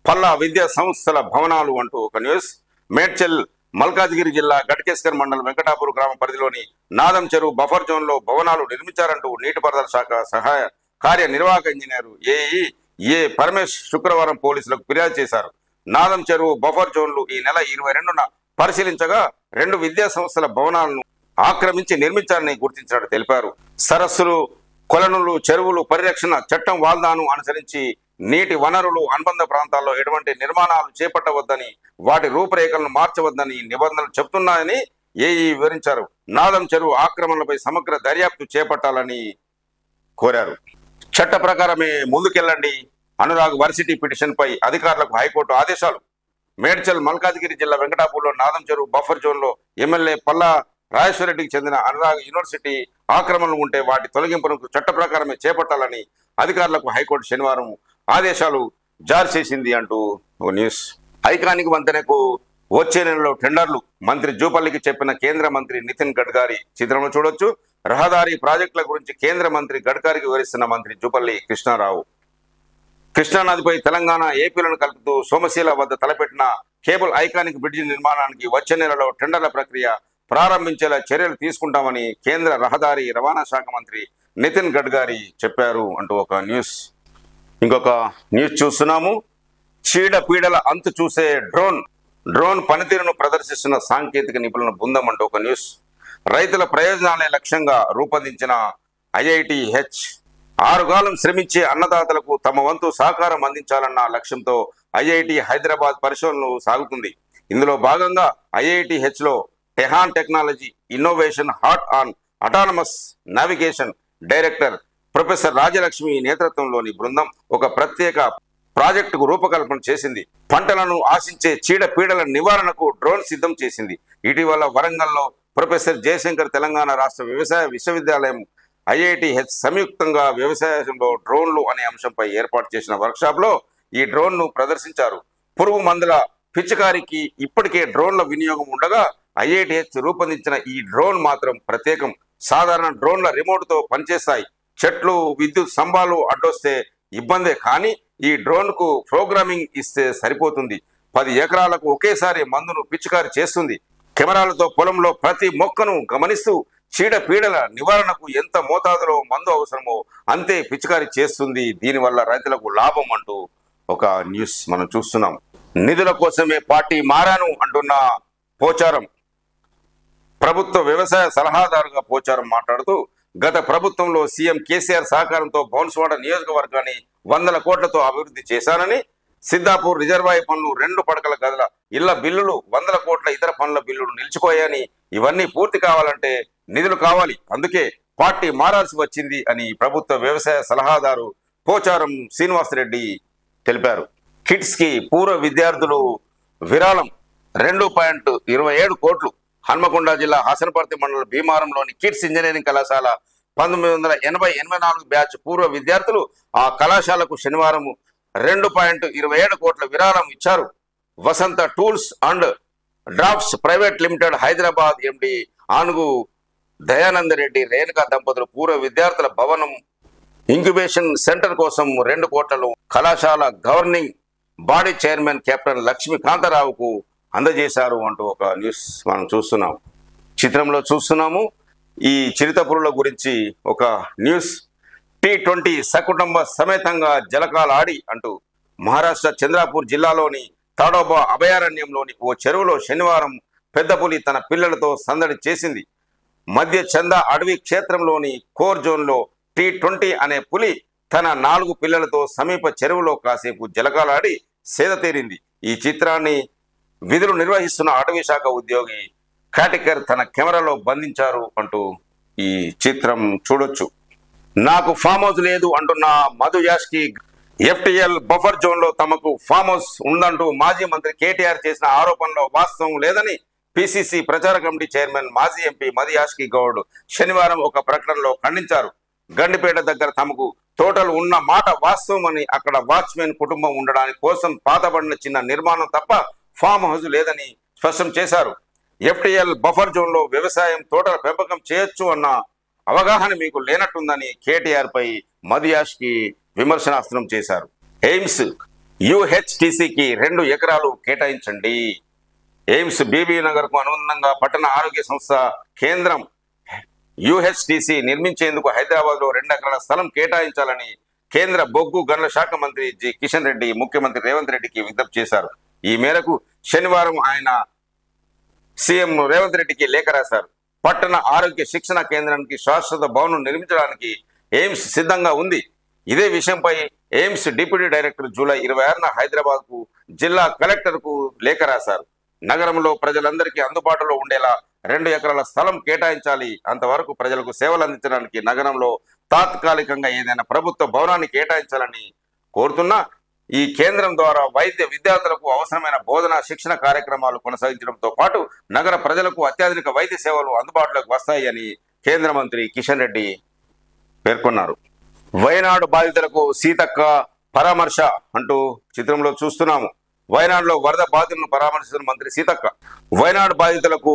పల్లా విద్యా సంస్థల భవనాలు అంటూ ఒక న్యూస్. మేడ్చల్ మల్కాజ్గిరి జిల్లా గట్కేశ్వర్ మండలం వెంకటాపూర్ గ్రామ పరిధిలోని నాదం చెరువు బఫర్ జోన్ లో భవనాలు నిర్మించారంటూ నీటిపారుదల శాఖ సహాయ కార్యనిర్వాహక ఇంజనీరు ఏ పరమేశ్ శుక్రవారం పోలీసులకు ఫిర్యాదు చేశారు. నాదం చెరువు బఫర్ జోన్లు ఈ నెల 22న పరిశీలించగా 2 విద్యా సంస్థల భవనాలను ఆక్రమించి నిర్మించారని గుర్తించినట్టు తెలిపారు. సరస్సులు, కొలనులు, చెరువులు పరిరక్షణ చట్టం వాల్దాను అనుసరించి నీటి వనరులు అనుబంధ ప్రాంతాల్లో ఎటువంటి నిర్మాణాలు చేపట్టవద్దని, వాటి రూపురేఖలను మార్చవద్దని నిబంధనలు చెబుతున్నాయని వివరించారు. నాదం చెరువు ఆక్రమణలపై సమగ్ర దర్యాప్తు చేపట్టాలని కోరారు. చట్ట ప్రకారమే ముందుకెళ్లండి. అనురాగ్ వర్సిటీ పిటిషన్ పై అధికారులకు హైకోర్టు ఆదేశాలు. మేడ్చల్ మల్కాజ్గిరి జిల్లా వెంకటాపూర్లో నాదం చెరువు బఫర్ జోన్ లో ఎమ్మెల్యే పల్లా రాజేశ్వరరెడ్డికి చెందిన అనురాగ్ యూనివర్సిటీ ఆక్రమణలు ఉంటే వాటి తొలగింపునకు చట్ట ప్రకారమే చేపట్టాలని అధికారులకు హైకోర్టు శనివారం ఆదేశాలు జారీ చేసింది అంటూ న్యూస్. ఐకానిక్ వంతెనకు వచ్చే నెలలో టెండర్లు మంత్రి జూపల్లికి చెప్పిన కేంద్ర మంత్రి నితిన్ గడ్కరీ చిత్రంలో చూడొచ్చు. రహదారి ప్రాజెక్టుల గురించి కేంద్ర మంత్రి గడ్కరీకి వివరిస్తున్న మంత్రి జూపల్లి కృష్ణారావు. కృష్ణానదిపై తెలంగాణ, ఏపీలను కలుపుతూ సోమశీల వద్ద తలపెట్టిన కేబుల్ ఐకానిక్ బ్రిడ్జి నిర్మాణానికి వచ్చే నెలలో టెండర్ల ప్రక్రియ ప్రారంభించేలా చర్యలు తీసుకుంటామని కేంద్ర రహదారి రవాణా శాఖ మంత్రి నితిన్ గడ్కరీ చెప్పారు అంటూ ఒక న్యూస్. ఇంకొక న్యూస్ చూస్తున్నాము. చీడపీడల అంతు చూసే డ్రోన్ పనితీరును ప్రదర్శిస్తున్న సాంకేతిక నిపుణుల బృందం అంటూ ఒక న్యూస్. రైతుల ప్రయోజనాలే లక్ష్యంగా రూపొందించిన IITH 6 కాలం శ్రమించే అన్నదాతలకు తమ వంతు సహకారం అందించాలన్న లక్ష్యంతో IIT హైదరాబాద్ పరిశోధనలు సాగుతుంది. ఇందులో భాగంగా IITH లో TiHAN technology innovation heart on autonomous navigation director professor Rajalakshmi నేతృత్వంలోని బృందం ఒక ప్రత్యేక ప్రాజెక్టుకు రూపకల్పన చేసింది. పంటలను ఆశించే చీడపీడల నివారణకు డ్రోన్ సిద్ధం చేసింది. ఇటీవల వరంగల్లో ప్రొఫెసర్ జయశంకర్ తెలంగాణ రాష్ట్ర వ్యవసాయ విశ్వవిద్యాలయం IITH సంయుక్తంగా వ్యవసాయంలో డ్రోన్లు అనే అంశంపై ఏర్పాటు చేసిన వర్క్షాప్ లో ఈ డ్రోన్ ను ప్రదర్శించారు. పురుగు మందుల పిచికారికి ఇప్పటికే డ్రోన్ల వినియోగం ఉండగా IITH రూపొందించిన ఈ డ్రోన్ మాత్రం ప్రత్యేకం. సాధారణ డ్రోన్ల రిమోట్ తో పనిచేస్తాయి. చెట్లు, విద్యుత్ స్తంభాలు అడ్డొస్తే ఇబ్బందే, కానీ ఈ డ్రోన్ కు ప్రోగ్రామింగ్ ఇస్తే సరిపోతుంది. 10 ఎకరాలకు ఒకేసారి మందును పిచికారి చేస్తుంది. కెమెరాలతో పొలంలో ప్రతి మొక్కను గమనిస్తూ చీడపీడల నివారణకు ఎంత మోతాదులో మందు అవసరమో అంతే పిచికారి చేస్తుంది. దీనివల్ల రైతులకు లాభం అంటూ ఒక న్యూస్ మనం చూస్తున్నాం. నిధుల కోసమే పార్టీ మారాను అంటున్న పోచారం. ప్రభుత్వ వ్యవసాయ సలహాదారుగా పోచారం మాట్లాడుతూ గత ప్రభుత్వంలో సీఎం కేసీఆర్ సహకారంతో బౌన్స్వాడ నియోజకవర్గాన్ని 100 కోట్లతో అభివృద్ధి చేశానని, సిద్ధాపూర్ రిజర్వాయర్ పనులు, 2 పడకల గదుల ఇళ్ల బిల్లులు, 100 కోట్ల ఇతర పనుల బిల్లులు నిలిచిపోయాయని, ఇవన్నీ పూర్తి కావాలంటే నిధులు కావాలి, అందుకే పార్టీ మారాల్సి వచ్చింది అని ప్రభుత్వ వ్యవసాయ సలహాదారు పోచారం శ్రీనివాసరెడ్డి తెలిపారు. కిట్స్ కి పూర్వ విద్యార్థులు విరాళం 2.27 కోట్లు. హన్మకొండ జిల్లా హసనపర్తి మండలం భీమారంలోని కిట్స్ ఇంజనీరింగ్ కళాశాల 1980-84 బ్యాచ్ పూర్వ విద్యార్థులు ఆ కళాశాలకు శనివారం 2.27 కోట్ల విరాళం ఇచ్చారు. Vasantha tools and drafts private limited Hyderabad MD Anugu Dayananda Reddy Renuka దంపతులు పూర్వ విద్యార్థుల భవనం ఇంక్యుబేషన్ సెంటర్ కోసం 2 కోట్లను కళాశాల గవర్నింగ్ బాడీ చైర్మన్ కెప్టెన్ లక్ష్మీకాంతారావుకు అందజేశారు అంటూ ఒక న్యూస్ మనం చూస్తున్నాం. చిత్రంలో చూస్తున్నాము ఈ చిరుతపురుల గురించి ఒక న్యూస్. T20 సకుటుంబ సమేతంగా జలకాలాడి అంటూ మహారాష్ట్ర చంద్రాపూర్ జిల్లాలోని తాడోబా అభయారణ్యంలోని ఓ చెరువులో శనివారం పెద్ద పులి తన పిల్లలతో సందడి చేసింది. మధ్య చంద అడవి క్షేత్రంలోని కోర్ జోన్లో T20 అనే పులి తన 4 పిల్లలతో సమీప చెరువులో కాసేపు జలకాలాడి సేద తీరింది. ఈ చిత్రాన్ని విధులు నిర్వహిస్తున్న అటవీ శాఖ ఉద్యోగి కాటికర్ తన కెమెరాలో బంధించారు అంటూ ఈ చిత్రం చూడొచ్చు. నాకు ఫామ్ హౌస్ లేదు అంటున్న Madhu Yaskhi FTL buffer zone లో తమకు ఫామ్ హౌస్ ఉందంటూ మాజీ మంత్రి కేటీఆర్ చేసిన ఆరోపణలో వాస్తవం లేదని PCC ప్రచార కమిటీ చైర్మన్ మాజీ ఎంపీ మధు యాష్కి గౌడ్ శనివారం ఒక ప్రకటనలో ఖండించారు. గండిపేట దగ్గర తమకు తోటలు ఉన్న మాట వాస్తవం అని, అక్కడ వాచ్మెన్ కుటుంబం ఉండడానికి కోసం పాతబడిన చిన్న నిర్మాణం తప్ప ఫామ్ హౌస్ లేదని స్పష్టం చేశారు. FTL బఫర్ జోన్ లో వ్యవసాయం, తోటల పెంపకం చేయొచ్చు అన్న అవగాహన మీకు లేనట్టుందని కేటీఆర్ పై మధు యాష్కి విమర్శనాస్త్రం చేశారు. ఎయిమ్స్ UHTCకి 2 ఎకరాలు కేటాయించండి. ఎయిమ్స్ బీబీ నగర్ కు అనుబంధంగా పట్టణ ఆరోగ్య సంస్థ కేంద్రం UHTC నిర్మించేందుకు హైదరాబాద్ లో 2 ఎకరాల స్థలం కేటాయించాలని కేంద్ర బొగ్గు గనుల శాఖ మంత్రి జి కిషన్ రెడ్డి ముఖ్యమంత్రి రేవంత్ రెడ్డికి విజ్ఞప్తి చేశారు. ఈ మేరకు శనివారం ఆయన సీఎం రేవంత్ రెడ్డికి లేఖ రాశారు. పట్టణ ఆరోగ్య శిక్షణ కేంద్రానికి శాశ్వత భవనం నిర్మించడానికి ఎయిమ్స్ సిద్ధంగా ఉంది. ఇదే విషయంపై ఎయిమ్స్ డిప్యూటీ డైరెక్టర్ జూలై 26న హైదరాబాద్ కు జిల్లా కలెక్టర్ కు లేఖ రాశారు. నగరంలో ప్రజలందరికీ అందుబాటులో ఉండేలా 2 ఎకరాల స్థలం కేటాయించాలి. అంతవరకు ప్రజలకు సేవలు అందించడానికి నగరంలో తాత్కాలికంగా ఏదైనా ప్రభుత్వ భవనాన్ని కేటాయించాలని కోరుతున్నా. ఈ కేంద్రం ద్వారా వైద్య విద్యార్థులకు అవసరమైన బోధన శిక్షణ కార్యక్రమాలు కొనసాగించడంతో పాటు నగర ప్రజలకు అత్యాధునిక వైద్య సేవలు అందుబాటులోకి వస్తాయి అని కేంద్ర మంత్రి కిషన్ రెడ్డి పేర్కొన్నారు. వయనాడు బాధితులకు సీతక్క పరామర్శ అంటూ చిత్రంలో చూస్తున్నాము. వయనాడులో వరద బాధితులను పరామర్శిస్తున్న మంత్రి సీతక్క. వయనాడు బాధితులకు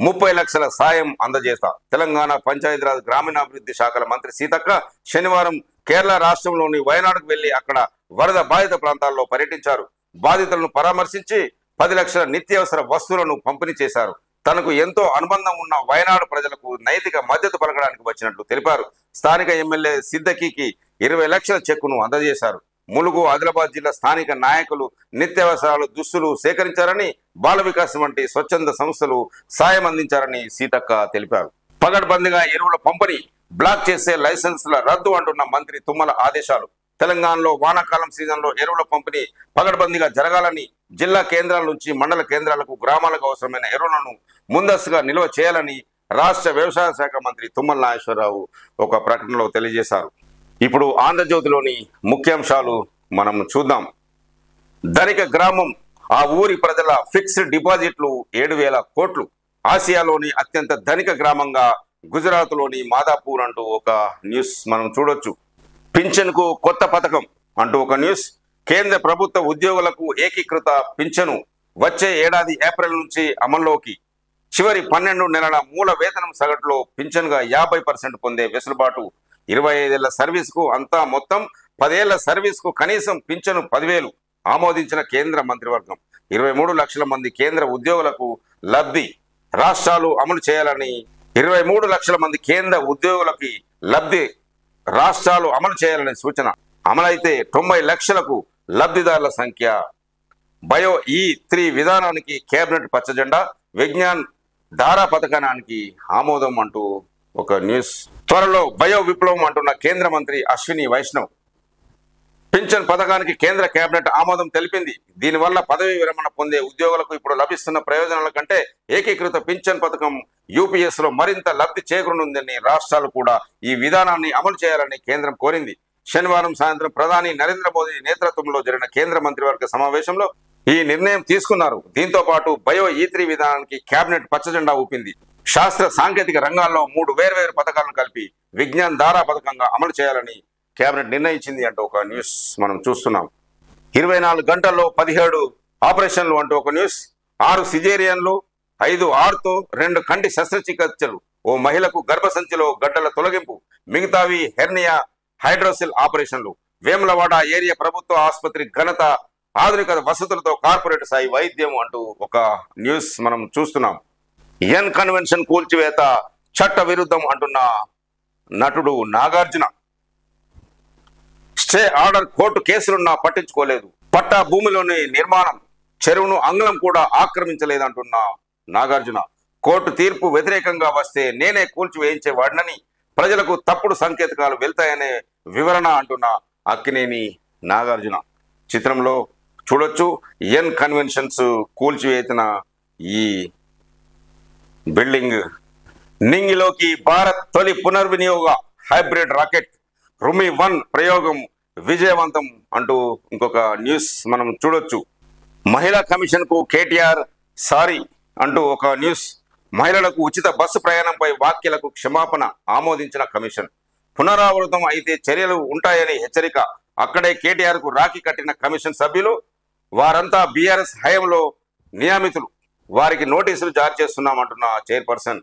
30 లక్షల సాయం అందజేస్తా. తెలంగాణ పంచాయతీరాజ్ గ్రామీణాభివృద్ధి శాఖల మంత్రి సీతక్క శనివారం కేరళ రాష్ట్రంలోని వయనాడుకు వెళ్లి అక్కడ వరద బాధిత ప్రాంతాల్లో పర్యటించారు. బాధితులను పరామర్శించి 10 లక్షల నిత్యావసర వస్తువులను పంపిణీ చేశారు. తనకు ఎంతో అనుబంధం ఉన్న వయనాడు ప్రజలకు నైతిక మద్దతు పలకడానికి వచ్చినట్లు తెలిపారు. స్థానిక ఎమ్మెల్యే సిద్దకీకి 20 లక్షల చెక్కును అందజేశారు. ములుగు, ఆదిలాబాద్ జిల్లా స్థానిక నాయకులు నిత్యావసరాలు, దుస్తులు సేకరించారని, బాల వికాసం వంటి స్వచ్ఛంద సంస్థలు సాయం అందించారని సీతక్క తెలిపారు. పగడ్బందీగా ఎరువుల పంపిణీ బ్లాక్ చేసే లైసెన్సుల రద్దు అంటున్న మంత్రి తుమ్మల ఆదేశాలు. తెలంగాణలో వానాకాలం సీజన్లో ఎరువుల పంపిణీ పగడ్బందీగా జరగాలని, జిల్లా కేంద్రాల నుంచి మండల కేంద్రాలకు, గ్రామాలకు అవసరమైన ఎరువులను ముందస్తుగా నిల్వ చేయాలని రాష్ట్ర వ్యవసాయ శాఖ మంత్రి తుమ్మల నాగేశ్వరరావు ఒక ప్రకటనలో తెలియజేశారు. ఇప్పుడు ఆంధ్రజ్యోతిలోని ముఖ్యాంశాలు మనం చూద్దాం. ధనిక గ్రామం, ఆ ఊరి ప్రజల ఫిక్స్డ్ డిపాజిట్లు 7,000 కోట్లు. ఆసియాలోని అత్యంత ధనిక గ్రామంగా గుజరాత్లోని మాదాపూర్ అంటూ ఒక న్యూస్ మనం చూడొచ్చు. పింఛన్కు కొత్త పథకం అంటూ ఒక న్యూస్. కేంద్ర ప్రభుత్వ ఉద్యోగులకు ఏకీకృత పింఛను వచ్చే ఏడాది ఏప్రిల్ నుంచి అమల్లోకి. చివరి 12 నెలల మూల వేతనం సగటులో పింఛన్గా 50% పొందే వెసులుబాటు. 25 ఏళ్ల సర్వీస్కు అంతా మొత్తం 10 ఏళ్ల సర్వీస్కు కనీసం పింఛను 10,000 ఆమోదించిన కేంద్ర మంత్రివర్గం. 23 లక్షల మంది కేంద్ర ఉద్యోగులకు లబ్ధి. రాష్ట్రాలు అమలు చేయాలని 23 లక్షల మంది కేంద్ర ఉద్యోగులకి లబ్ధి రాష్ట్రాలు అమలు చేయాలనే సూచన. అమలైతే 90 లక్షలకు లబ్ధిదారుల సంఖ్య. బయో E3 విధానానికి కేబినెట్ పచ్చజెండా. విజ్ఞాన్ ధారా పథకానికి ఆమోదం అంటూ ఒక న్యూస్. త్వరలో బయో విప్లవం అంటున్న కేంద్ర మంత్రి అశ్విని వైష్ణవ్. పింఛన్ పథకానికి కేంద్ర కేబినెట్ ఆమోదం తెలిపింది. దీనివల్ల పదవి విరమణ పొందే ఉద్యోగులకు ఇప్పుడు లభిస్తున్న ప్రయోజనాల కంటే ఏకీకృత పింఛన్ పథకం యూపీఎస్ లో మరింత లబ్ధి చేకూరనుందని రాష్ట్రాలు కూడా ఈ విధానాన్ని అమలు చేయాలని కేంద్రం కోరింది. శనివారం సాయంత్రం ప్రధాని నరేంద్ర మోదీ నేతృత్వంలో జరిగిన కేంద్ర మంత్రివర్గ సమావేశంలో ఈ నిర్ణయం తీసుకున్నారు. దీంతో పాటు బయో E3 విధానానికి కేబినెట్ పచ్చజెండా ఊపింది. శాస్త్ర సాంకేతిక రంగాల్లో 3 వేర్వేరు పథకాలను కలిపి విజ్ఞాన్ ధారా పథకంగా అమలు చేయాలని కేబినెట్ నిర్ణయించింది అంటూ ఒక న్యూస్ మనం చూస్తున్నాం. 24 గంటల్లో 17 ఆపరేషన్లు అంటూ ఒక న్యూస్. 6 సిజేరియన్లు, 5 ఆర్తో, 2 కంటి శస్త్రచికిత్సలు, ఓ మహిళకు గర్భసంచిలో గడ్డల తొలగింపు, మిగతావి హెర్నియా హైడ్రోసిల్ ఆపరేషన్లు. వేములవాడ ఏరియా ప్రభుత్వ ఆసుపత్రి ఘనత, ఆధునిక వసతులతో కార్పొరేట్ స్థాయి వైద్యం అంటూ ఒక న్యూస్ మనం చూస్తున్నాం. ఎన్ కన్వెన్షన్ కూల్చివేత చట్ట విరుద్ధం అంటున్న నటుడు నాగార్జున. స్టే ఆర్డర్ కోర్టు కేసులున్నా పట్టించుకోలేదు. పట్టా భూమిలోని నిర్మాణం, చెరువును అంగుళం కూడా ఆక్రమించలేదంటున్న నాగార్జున. కోర్టు తీర్పు వ్యతిరేకంగా వస్తే నేనే కూల్చివేయించేవాడినని, ప్రజలకు తప్పుడు సంకేతాలు వెళ్తాయనే వివరణ అంటున్న అక్కినేని నాగార్జున. చిత్రంలో చూడొచ్చు ఎన్ కన్వెన్షన్స్ కూల్చివేసిన ఈ బిల్డింగ్. నింగిలోకి భారత్ తొలి పునర్వినియోగ హైబ్రిడ్ రాకెట్ రుమి-1 ప్రయోగం విజయవంతం అంటూ ఇంకొక న్యూస్ మనం చూడొచ్చు. మహిళా కమిషన్ కు కేటీఆర్ సారీ అంటూ ఒక న్యూస్. మహిళలకు ఉచిత బస్సు ప్రయాణంపై వ్యాఖ్యలకు క్షమాపణ ఆమోదించిన కమిషన్. పునరావృతం అయితే చర్యలు ఉంటాయని హెచ్చరిక. అక్కడే కేటీఆర్ కు రాఖీ కట్టిన కమిషన్ సభ్యులు. వారంతా బీఆర్ఎస్ హయాంలో నియమితులు, వారికి నోటీసులు జారీ చేస్తున్నామంటున్న చైర్పర్సన్.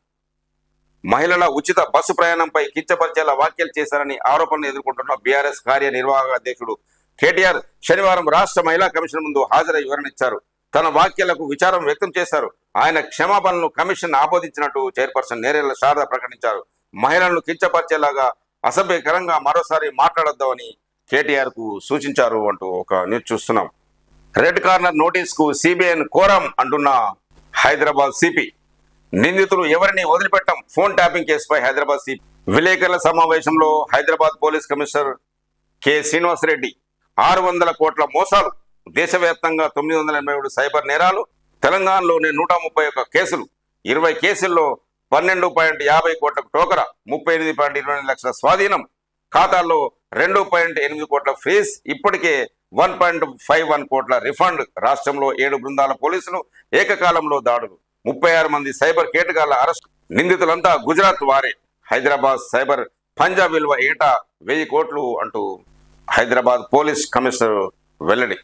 మహిళల ఉచిత బస్సు ప్రయాణంపై కించపరిచేలా వ్యాఖ్యలు చేశారని ఆరోపణలు ఎదుర్కొంటున్న బీఆర్ఎస్ కార్యనిర్వాహక అధ్యక్షుడు కేటీఆర్ శనివారం రాష్ట్ర మహిళా కమిషన్ ముందు హాజరై వివరణ ఇచ్చారు. తన వ్యాఖ్యలకు విచారం వ్యక్తం చేశారు. ఆయన క్షమాపణలను కమిషన్ ఆమోదించినట్టు చైర్పర్సన్ నేరెళ్ల శారద ప్రకటించారు. మహిళలను కించపరిచేలాగా అసభ్యకరంగా మరోసారి మాట్లాడొద్దామని కేటీఆర్ కు సూచించారు అంటూ ఒక న్యూస్ చూస్తున్నాం. రెడ్ కార్నర్ నోటీస్ కు సిబిఐని కోరాం అంటున్న హైదరాబాద్ సిపి. నిందితులు ఎవరిని వదిలిపెట్టం, ఫోన్ ట్యాపింగ్ కేసుపై హైదరాబాద్ సిపి విలేకరుల సమావేశంలో Hyderabad police commissioner K Srinivasa Reddy. 600 కోట్ల మోసాలు, దేశవ్యాప్తంగా 987 సైబర్ నేరాలు, తెలంగాణలోనే 131 కేసులు, 20 కేసుల్లో 12.50 కోట్లకు టోకరా, 38.28 లక్షల స్వాధీనం, ఖాతాల్లో 2.8 కోట్ల ఫ్రీజ్, ఇప్పటికే 1.51 కోట్ల రిఫండ్. రాష్ట్రంలో 7 బృందాల పోలీసులు ఏకకాలంలో దాడులు, 36 మంది సైబర్ కేటగాళ్ల అరెస్ట్. నిందితులంతా గుజరాత్ వారే. హైదరాబాద్ సైబర్ పంజా విలువ ఏటా 1000 కోట్లు అంటూ హైదరాబాద్ పోలీస్ కమిషనర్ వెల్లడి.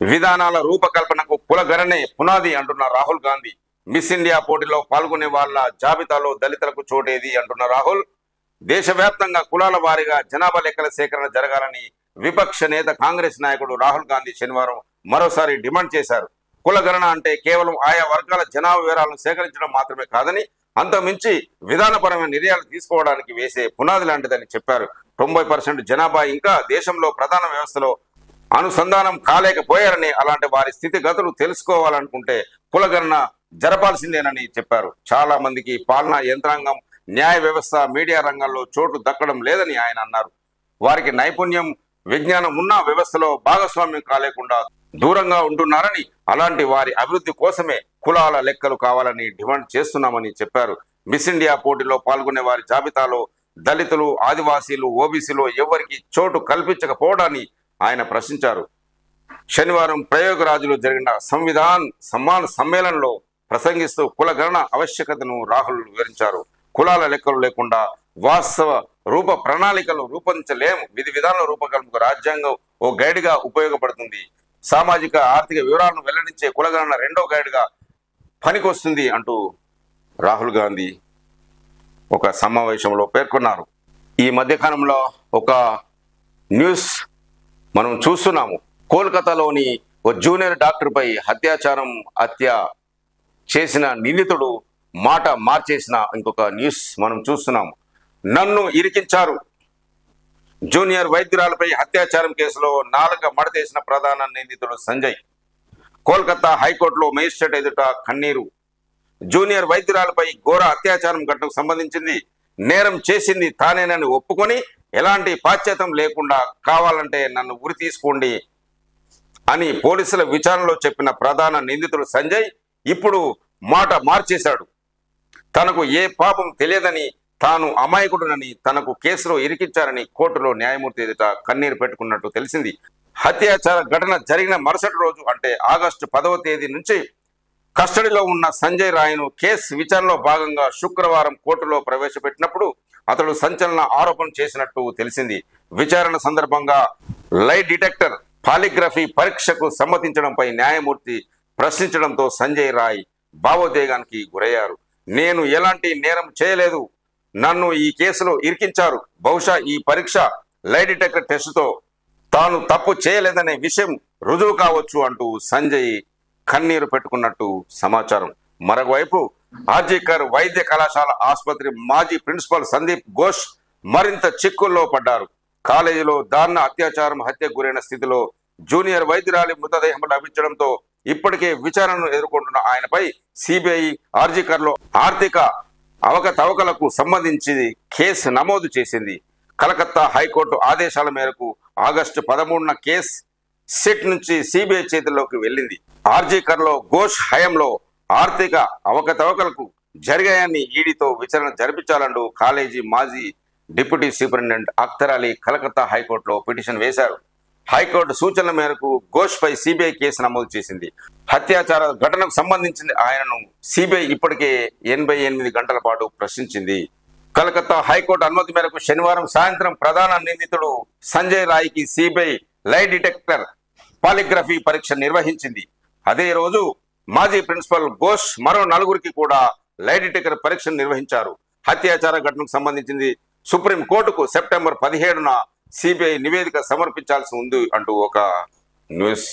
విధానాల రూపకల్పనకు కులగణనే పునాది అంటున్న రాహుల్ గాంధీ. మిస్ ఇండియా పోటీలో పాల్గొనే వాళ్ళ జాబితాలో దళితులకు చోటేది అంటున్న రాహుల్. దేశవ్యాప్తంగా కులాల వారీగా జనాభా లెక్కల సేకరణ జరగాలని విపక్ష నేత కాంగ్రెస్ నాయకుడు రాహుల్ గాంధీ శనివారం మరోసారి డిమాండ్ చేశారు. కులగణన అంటే కేవలం ఆయా వర్గాల జనాభా వివరాలను సేకరించడం మాత్రమే కాదని, అంతమించి విధానపరమైన నిర్ణయాలు తీసుకోవడానికి వేసే పునాది లాంటిదని చెప్పారు. 90% జనాభా ఇంకా దేశంలో ప్రధాన వ్యవస్థలో అనుసంధానం కాలేకపోయారని, అలాంటి వారి స్థితిగతులు తెలుసుకోవాలనుకుంటే కులగణన జరపాల్సిందేనని చెప్పారు. చాలా మందికి పాలనా యంత్రాంగం, న్యాయ వ్యవస్థ, మీడియా రంగంలో చోటు దక్కడం లేదని ఆయన అన్నారు. వారికి నైపుణ్యం, విజ్ఞానం ఉన్న వ్యవస్థలో భాగస్వామ్యం కాలేకుండా దూరంగా ఉంటున్నారని, అలాంటి వారి అభివృద్ధి కోసమే కులాల లెక్కలు కావాలని డిమాండ్ చేస్తున్నామని చెప్పారు. మిస్ ఇండియా పోటీలో పాల్గొనే వారి జాబితాలో దళితులు, ఆదివాసీలు, ఓబీసీలో ఎవరికి చోటు కల్పించకపోవడాన్ని ఆయన ప్రశ్నించారు. శనివారం ప్రయోగరాజులో జరిగిన సంవిధాన్ సమ్మాన్ సమ్మేళనంలో ప్రసంగిస్తూ కులగణన ఆవశ్యకతను రాహుల్ వివరించారు. కులాల లెక్కలు లేకుండా వాస్తవ రూప ప్రణాళికలు రూపొందించలేము. విధి విధానాల రూపకల్పనకు రాజ్యాంగం ఓ గైడ్గా ఉపయోగపడుతుంది. సామాజిక ఆర్థిక వివరాలను వెల్లడించే కులగణన 2వ గైడ్గా పనికొస్తుంది అంటూ రాహుల్ గాంధీ ఒక సమావేశంలో పేర్కొన్నారు. ఈ మధ్యకాలంలో ఒక న్యూస్ మనం చూస్తున్నాము. కోల్కతాలోని ఓ జూనియర్ డాక్టర్పై హత్య చేసిన నిందితుడు మాట మార్చేసిన ఇంకొక న్యూస్ మనం చూస్తున్నాము. నన్ను ఇరికించారు. జూనియర్ వైద్యురాలపై అత్యాచారం కేసులో నాలుక మడతేసిన ప్రధాన నిందితుడు సంజయ్ కోల్కతా హైకోర్టులో మేజిస్ట్రేట్ ఎదుట కన్నీరు. జూనియర్ వైద్యురాలపై ఘోర అత్యాచారం ఘటనకు సంబంధించింది. నేరం చేసింది తానేనని ఒప్పుకొని ఎలాంటి పాశ్చాత్యం లేకుండా కావాలంటే నన్ను ఉరి తీసుకోండి అని పోలీసుల విచారణలో చెప్పిన ప్రధాన నిందితుడు సంజయ్ ఇప్పుడు మాట మార్చేశాడు. తనకు ఏ పాపం తెలియదని, తాను అమాయకుడునని, తనకు కేసులో ఇరికించారని కోర్టులో న్యాయమూర్తి ఎదుట కన్నీరు పెట్టుకున్నట్టు తెలిసింది. హత్యాచార ఘటన జరిగిన మరుసటి రోజు అంటే ఆగస్టు 10వ తేదీ నుంచి కస్టడీలో ఉన్న సంజయ్ రాయ్ను కేసు విచారణలో భాగంగా శుక్రవారం కోర్టులో ప్రవేశపెట్టినప్పుడు అతడు సంచలన ఆరోపణ చేసినట్టు తెలిసింది. విచారణ సందర్భంగా లై డిటెక్టర్ పాలిగ్రఫీ పరీక్షకు సమ్మతించడంపై న్యాయమూర్తి ప్రశ్నించడంతో సంజయ్ రాయ్ భావోద్వేగానికి గురయ్యారు. నేను ఎలాంటి నేరం చేయలేదు, నన్ను ఈ కేసులో ఇరికించారు, బహుశా ఈ పరీక్ష లై డిటెక్టర్ టెస్టుతో తాను తప్పు చేయలేదనే విషయం రుజువు కావచ్చు అంటూ సంజయ్ కన్నీరు పెట్టుకున్నట్టు సమాచారం. మరోవైపు ఆర్జీకర్ వైద్య కళాశాల ఆసుపత్రి మాజీ ప్రిన్సిపల్ సందీప్ ఘోష్ మరింత చిక్కుల్లో పడ్డారు. కాలేజీలో దారుణ అత్యాచారం హత్యకు గురైన స్థితిలో జూనియర్ వైద్యురాలి మృతదేహం లభించడంతో ఇప్పటికే విచారణను ఎదుర్కొంటున్న ఆయనపై సిబిఐ ఆర్జీకర్లో ఆర్థిక అవకతవకలకు సంబంధించి కేసు నమోదు చేసింది. కలకత్తా హైకోర్టు ఆదేశాల మేరకు ఆగస్టు 13న కేసు సిట్ నుంచి సిబిఐ చేతుల్లోకి వెళ్ళింది. ఆర్జీకర్లో ఘోష్ హయాంలో ఆర్థిక అవకతవకలకు జరిగాయని ఈడీతో విచారణ జరిపించాలంటూ కాలేజీ మాజీ డిప్యూటీ సూపరింటెండెంట్ అఖ్తర్ అలీ కలకత్తా హైకోర్టులో పిటిషన్ వేశారు. హైకోర్టు సూచనల మేరకు ఘోష్ పై సిబిఐ కేసు నమోదు చేసింది. హత్యాచార ఘటనకు సంబంధించి ఆయనను సిబిఐ ఇప్పటికే 88 గంటల పాటు ప్రశ్నించింది. కలకత్తా హైకోర్టు అనుమతి మేరకు శనివారం సాయంత్రం ప్రధాన నిందితుడు సంజయ్ రాయ్కి సిబిఐ లై డిటెక్టర్ పాలిగ్రఫీ పరీక్ష నిర్వహించింది. అదే రోజు మాజీ ప్రిన్సిపల్ ఘోష్ మరో 4గురికి కూడా లై డిటెక్టర్ పరీక్ష నిర్వహించారు. హత్యాచార ఘటనకు సంబంధించింది సుప్రీం కోర్టుకు సెప్టెంబర్ 17న సిబిఐ నివేదిక సమర్పించాల్సి ఉంది అంటూ ఒక news.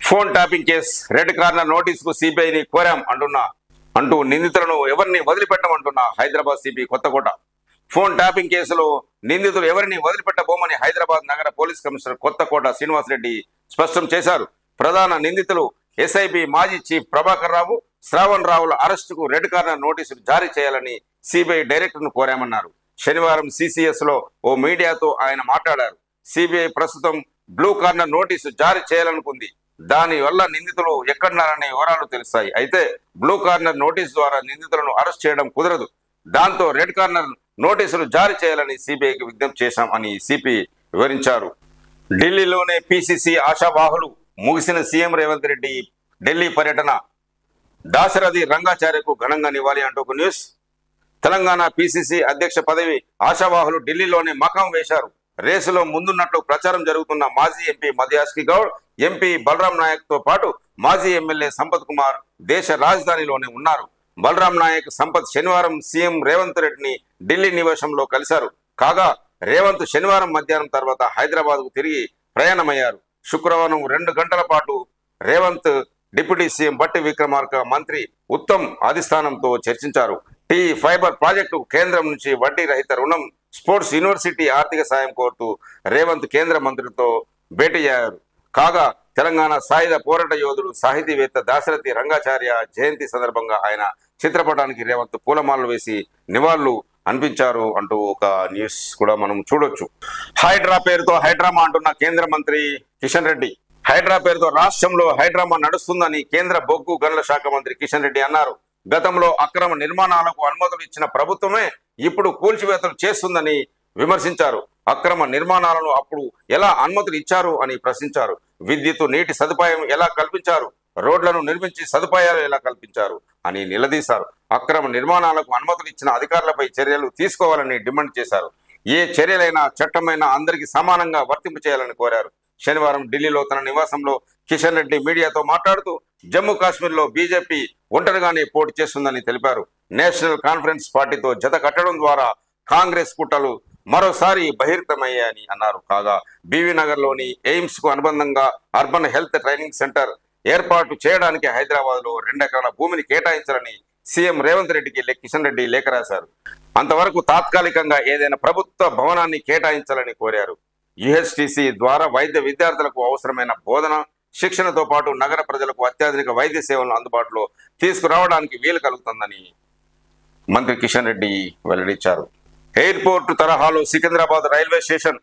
Phone tapping case red corner నోటీసుకు సిబిఐని కోరాం అంటూ నిందితులను ఎవరిని వదిలిపెట్టమంటున్న Hyderabad CP Kothakota. Phone tapping కేసులో నిందితులు ఎవరిని వదిలిపెట్టబోమని హైదరాబాద్ నగర పోలీస్ కమిషనర్ కొత్తకోట శ్రీనివాసరెడ్డి స్పష్టం చేశారు. ప్రధాన నిందితులు ఎస్ఐబి మాజీ చీఫ్ ప్రభాకర్ రావు, శ్రావణ్ రావుల అరెస్టుకు రెడ్ కార్నర్ నోటీసులు జారీ చేయాలని సిబిఐ డైరెక్టర్ను కోరామన్నారు. శనివారం సిసిఎస్ లో ఓ మీడియాతో ఆయన మాట్లాడారు. సిబిఐ ప్రస్తుతం బ్లూ కార్నర్ నోటీసు జారీ చేయాలనుకుంది. దాని వల్ల నిందితులు ఎక్కడున్నారనే వివరాలు తెలుస్తాయి. అయితే బ్లూ కార్నర్ నోటీసు ద్వారా నిందితులను అరెస్ట్ చేయడం కుదరదు. దాంతో రెడ్ కార్నర్ నోటీసులు జారీ చేయాలని సిబిఐకి విజ్ఞప్తి చేశాం అని సిపి వివరించారు. ఢిల్లీలోనే పిసిసి ఆశావాహులు ముగిసిన సీఎం రేవంత్ రెడ్డి ఢిల్లీ పర్యటన. దాశరథి రంగాచార్యకు ఘనంగా నివాళి అంటూ ఒక న్యూస్. తెలంగాణ పిసిసి అధ్యక్ష పదవి ఆశావాహులు ఢిల్లీలోనే మకాం వేశారు. రేసులో ముందున్నట్లు ప్రచారం జరుగుతున్న మాజీ ఎంపీ మధ్యాస్కి గౌడ్, ఎంపీ బలరాం నాయక్ తో పాటు మాజీ ఎమ్మెల్యే సంపత్ కుమార్ దేశ రాజధానిలోనే ఉన్నారు. బలరాం నాయక్, సంపత్ శనివారం సీఎం రేవంత్ రెడ్డిని ఢిల్లీ నివాసంలో కలిశారు. కాగా రేవంత్ శనివారం మధ్యాహ్నం తర్వాత హైదరాబాద్ కు తిరిగి ప్రయాణమయ్యారు. శుక్రవారం 2 గంటల పాటు రేవంత్ డిప్యూటీ సీఎం బట్టి విక్రమార్క, మంత్రి ఉత్తమ్ అధిష్టానంతో చర్చించారు. టీ ఫైబర్ ప్రాజెక్టు కేంద్రం నుంచి వడ్డీ రహిత రుణం, స్పోర్ట్స్ యూనివర్సిటీ ఆర్థిక సాయం కోరుతూ రేవంత్ కేంద్ర మంత్రులతో భేటీ అయ్యారు. కాగా తెలంగాణ సాయుధ పోరాట యోధుడు సాహితీవేత్త దాశరథి రంగాచార్య జయంతి సందర్భంగా ఆయన చిత్రపటానికి రేవంత్ పూలమాలలు వేసి నివాళులు అనిపించారు అంటూ ఒక న్యూస్ కూడా మనం చూడొచ్చు. హైడ్రా పేరుతో హైడ్రామా అంటున్న కేంద్ర మంత్రి కిషన్ రెడ్డి. హైడ్రా పేరుతో రాష్ట్రంలో హైడ్రామా నడుస్తుందని కేంద్ర బొగ్గు గనుల శాఖ మంత్రి కిషన్ రెడ్డి అన్నారు. గతంలో అక్రమ నిర్మాణాలకు అనుమతులు ఇచ్చిన ప్రభుత్వమే ఇప్పుడు కూల్చివేతలు చేస్తుందని విమర్శించారు. అక్రమ నిర్మాణాలను అప్పుడు ఎలా అనుమతులు ఇచ్చారు అని ప్రశ్నించారు. విద్యుత్, నీటి సదుపాయం ఎలా కల్పించారు, రోడ్లను నిర్మించి సదుపాయాలు ఎలా కల్పించారు అని నిలదీశారు. అక్రమ నిర్మాణాలకు అనుమతులు ఇచ్చిన అధికారులపై చర్యలు తీసుకోవాలని డిమాండ్ చేశారు. ఏ చర్యలైనా చట్టమైనా అందరికీ సమానంగా వర్తింపు చేయాలని కోరారు. శనివారం ఢిల్లీలో తన నివాసంలో కిషన్ రెడ్డి మీడియాతో మాట్లాడుతూ జమ్మూ కాశ్మీర్లో బీజేపీ ఒంటరిగానే పోటీ చేస్తుందని తెలిపారు. నేషనల్ కాన్ఫరెన్స్ పార్టీతో జత కట్టడం ద్వారా కాంగ్రెస్ కుట్రలు మరోసారి బహిర్గతమయ్యాయని అన్నారు. కాగా బీవీ నగర్లోని ఎయిమ్స్ కు అనుబంధంగా అర్బన్ హెల్త్ ట్రైనింగ్ సెంటర్ ఏర్పాటు చేయడానికి హైదరాబాద్ లో 2 ఎకరాల భూమిని కేటాయించాలని సీఎం రేవంత్ రెడ్డికి కిషన్ రెడ్డి లేఖ రాశారు. అంతవరకు తాత్కాలికంగా ఏదైనా ప్రభుత్వ భవనాన్ని కేటాయించాలని కోరారు. యుహెచ్టిసి ద్వారా వైద్య విద్యార్థులకు అవసరమైన బోధన, శిక్షణతో పాటు నగర ప్రజలకు అత్యాధునిక వైద్య సేవలను అందుబాటులో తీసుకురావడానికి వీలు కలుగుతుందని మంత్రి కిషన్ రెడ్డి వెల్లడించారు. ఎయిర్పోర్టు తరహాలో సికింద్రాబాద్ రైల్వే స్టేషన్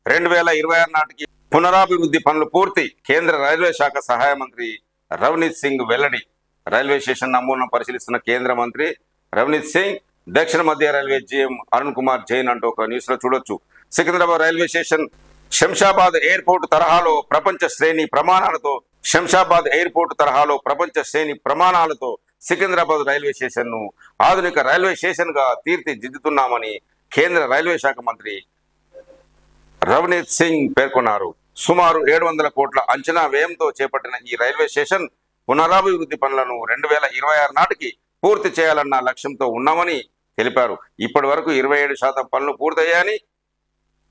2026 నాటికి పునరాభివృద్ధి పనులు పూర్తి. కేంద్ర రైల్వే శాఖ సహాయ మంత్రి రవనీత్ సింగ్ వెల్లడి. రైల్వే స్టేషన్ నమూనాను పరిశీలిస్తున్న కేంద్ర మంత్రి రవనీత్ సింగ్ దక్షిణ మధ్య రైల్వే జీఎం అరుణ్ కుమార్ జైన్ అంటూ ఒక న్యూస్ లో చూడొచ్చు. Secunderabad railway station Shamshabad airport తరహాలో ప్రపంచ శ్రేణి ప్రమాణాలతో సికింద్రాబాద్ రైల్వే స్టేషన్ ను ఆధునిక రైల్వే స్టేషన్ గా తీర్చిదిద్దుతున్నామని కేంద్ర రైల్వే శాఖ మంత్రి రవనీత్ సింగ్ పేర్కొన్నారు. సుమారు 700 కోట్ల అంచనా వ్యయంతో చేపట్టిన ఈ రైల్వే స్టేషన్ పునరాభివృద్ధి పనులను 2026 నాటికి పూర్తి చేయాలన్న లక్ష్యంతో ఉన్నామని తెలిపారు. ఇప్పటి వరకు 27% పనులు పూర్తయ్యాయని